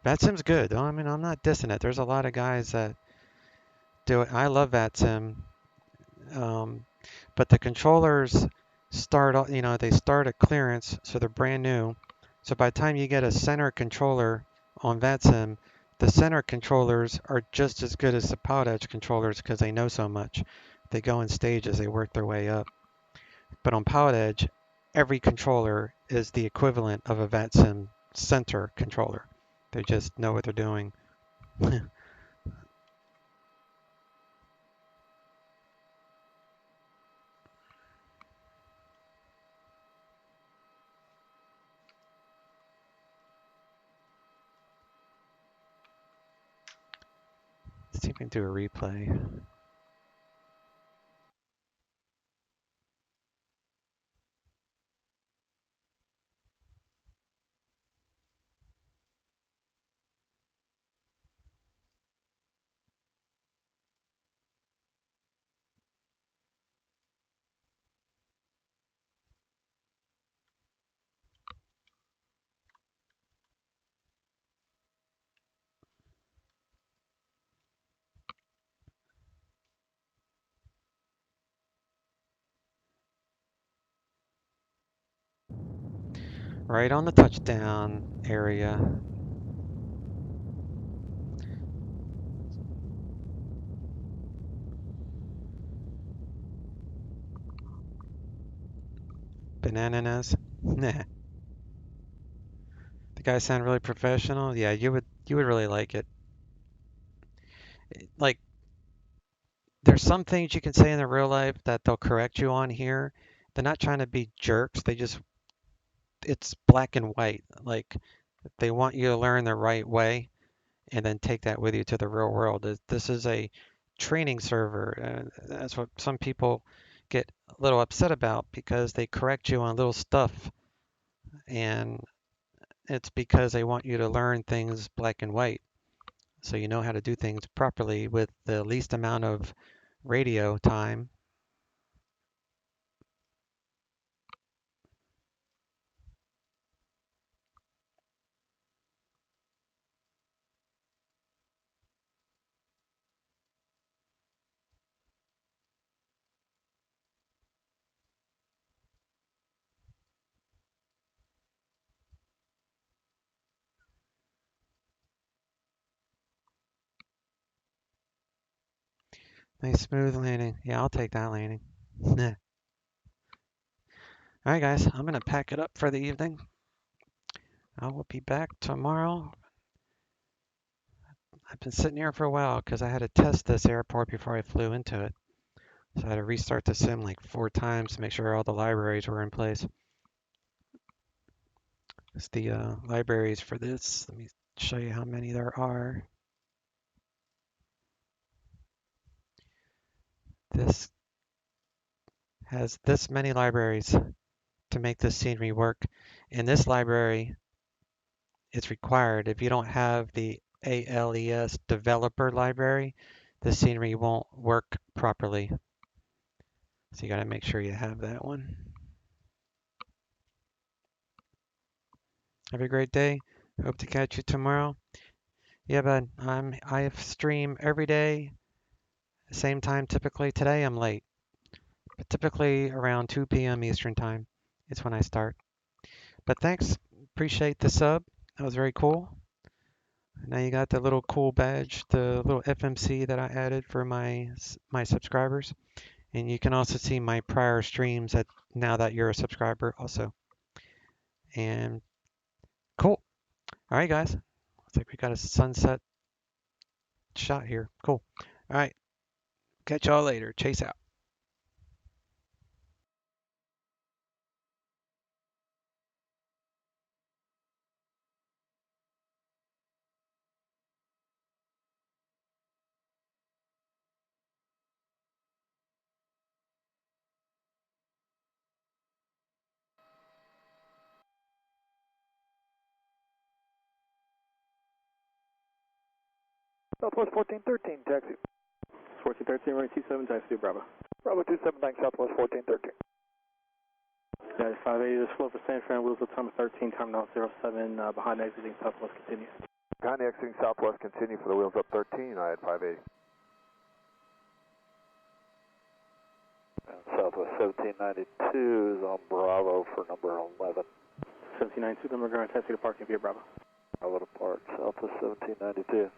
VATSIM's good. I mean, I'm not dissing it. There's a lot of guys that do it. I love VATSIM. But the controllers start, they start at clearance, so they're brand new. So by the time you get a center controller on VATSIM, the center controllers are just as good as the PilotEdge controllers because they know so much. They go in stages, they work their way up. But on PilotEdge, every controller is the equivalent of a VATSIM center controller. They just know what they're doing. Let's see if we can do a replay. Right on the touchdown area. Bananas. Nah. The guys sound really professional. Yeah, you would really like it. Like, there's some things you can say in the real life that they'll correct you on here. They're not trying to be jerks. It's black and white. Like, they want you to learn the right way and then take that with you to the real world. This is a training server. That's what some people get a little upset about because they correct you on little stuff. And it's because they want you to learn things black and white. So you know how to do things properly with the least amount of radio time. Nice smooth landing. Yeah, I'll take that landing. All right, guys, I'm going to pack it up for the evening. I will be back tomorrow. I've been sitting here for a while because I had to test this airport before I flew into it. So I had to restart the sim like 4 times to make sure all the libraries were in place. It's the libraries for this. Let me show you how many there are. This has this many libraries to make this scenery work. In this library, it's required. If you don't have the ALES developer library, the scenery won't work properly. So you got to make sure you have that one. Have a great day. Hope to catch you tomorrow. Yeah, bud. I stream every day, same time typically. Today I'm late, but typically around 2 p.m. Eastern time. it's when I start. But thanks, appreciate the sub. That was very cool. Now you got the little cool badge, the little FMC that I added for my subscribers. And you can also see my prior streams now that you're a subscriber also. And cool. All right, guys. Looks like we got a sunset shot here. Cool. All right. Catch y'all later. Chase out. Southwest 1413, taxi. 1413, runway 27, taxi to Bravo. Bravo 27, Southwest 1413. United 580, this flow for San Fran, wheels of time 13, time now 07, behind exiting Southwest, continue. Behind the exiting Southwest, continue for the wheels up 13, United 580. Southwest 1792 is on Bravo for number 11. 1792, number ground, taxi to parking via Bravo. Bravo to park, Southwest 1792.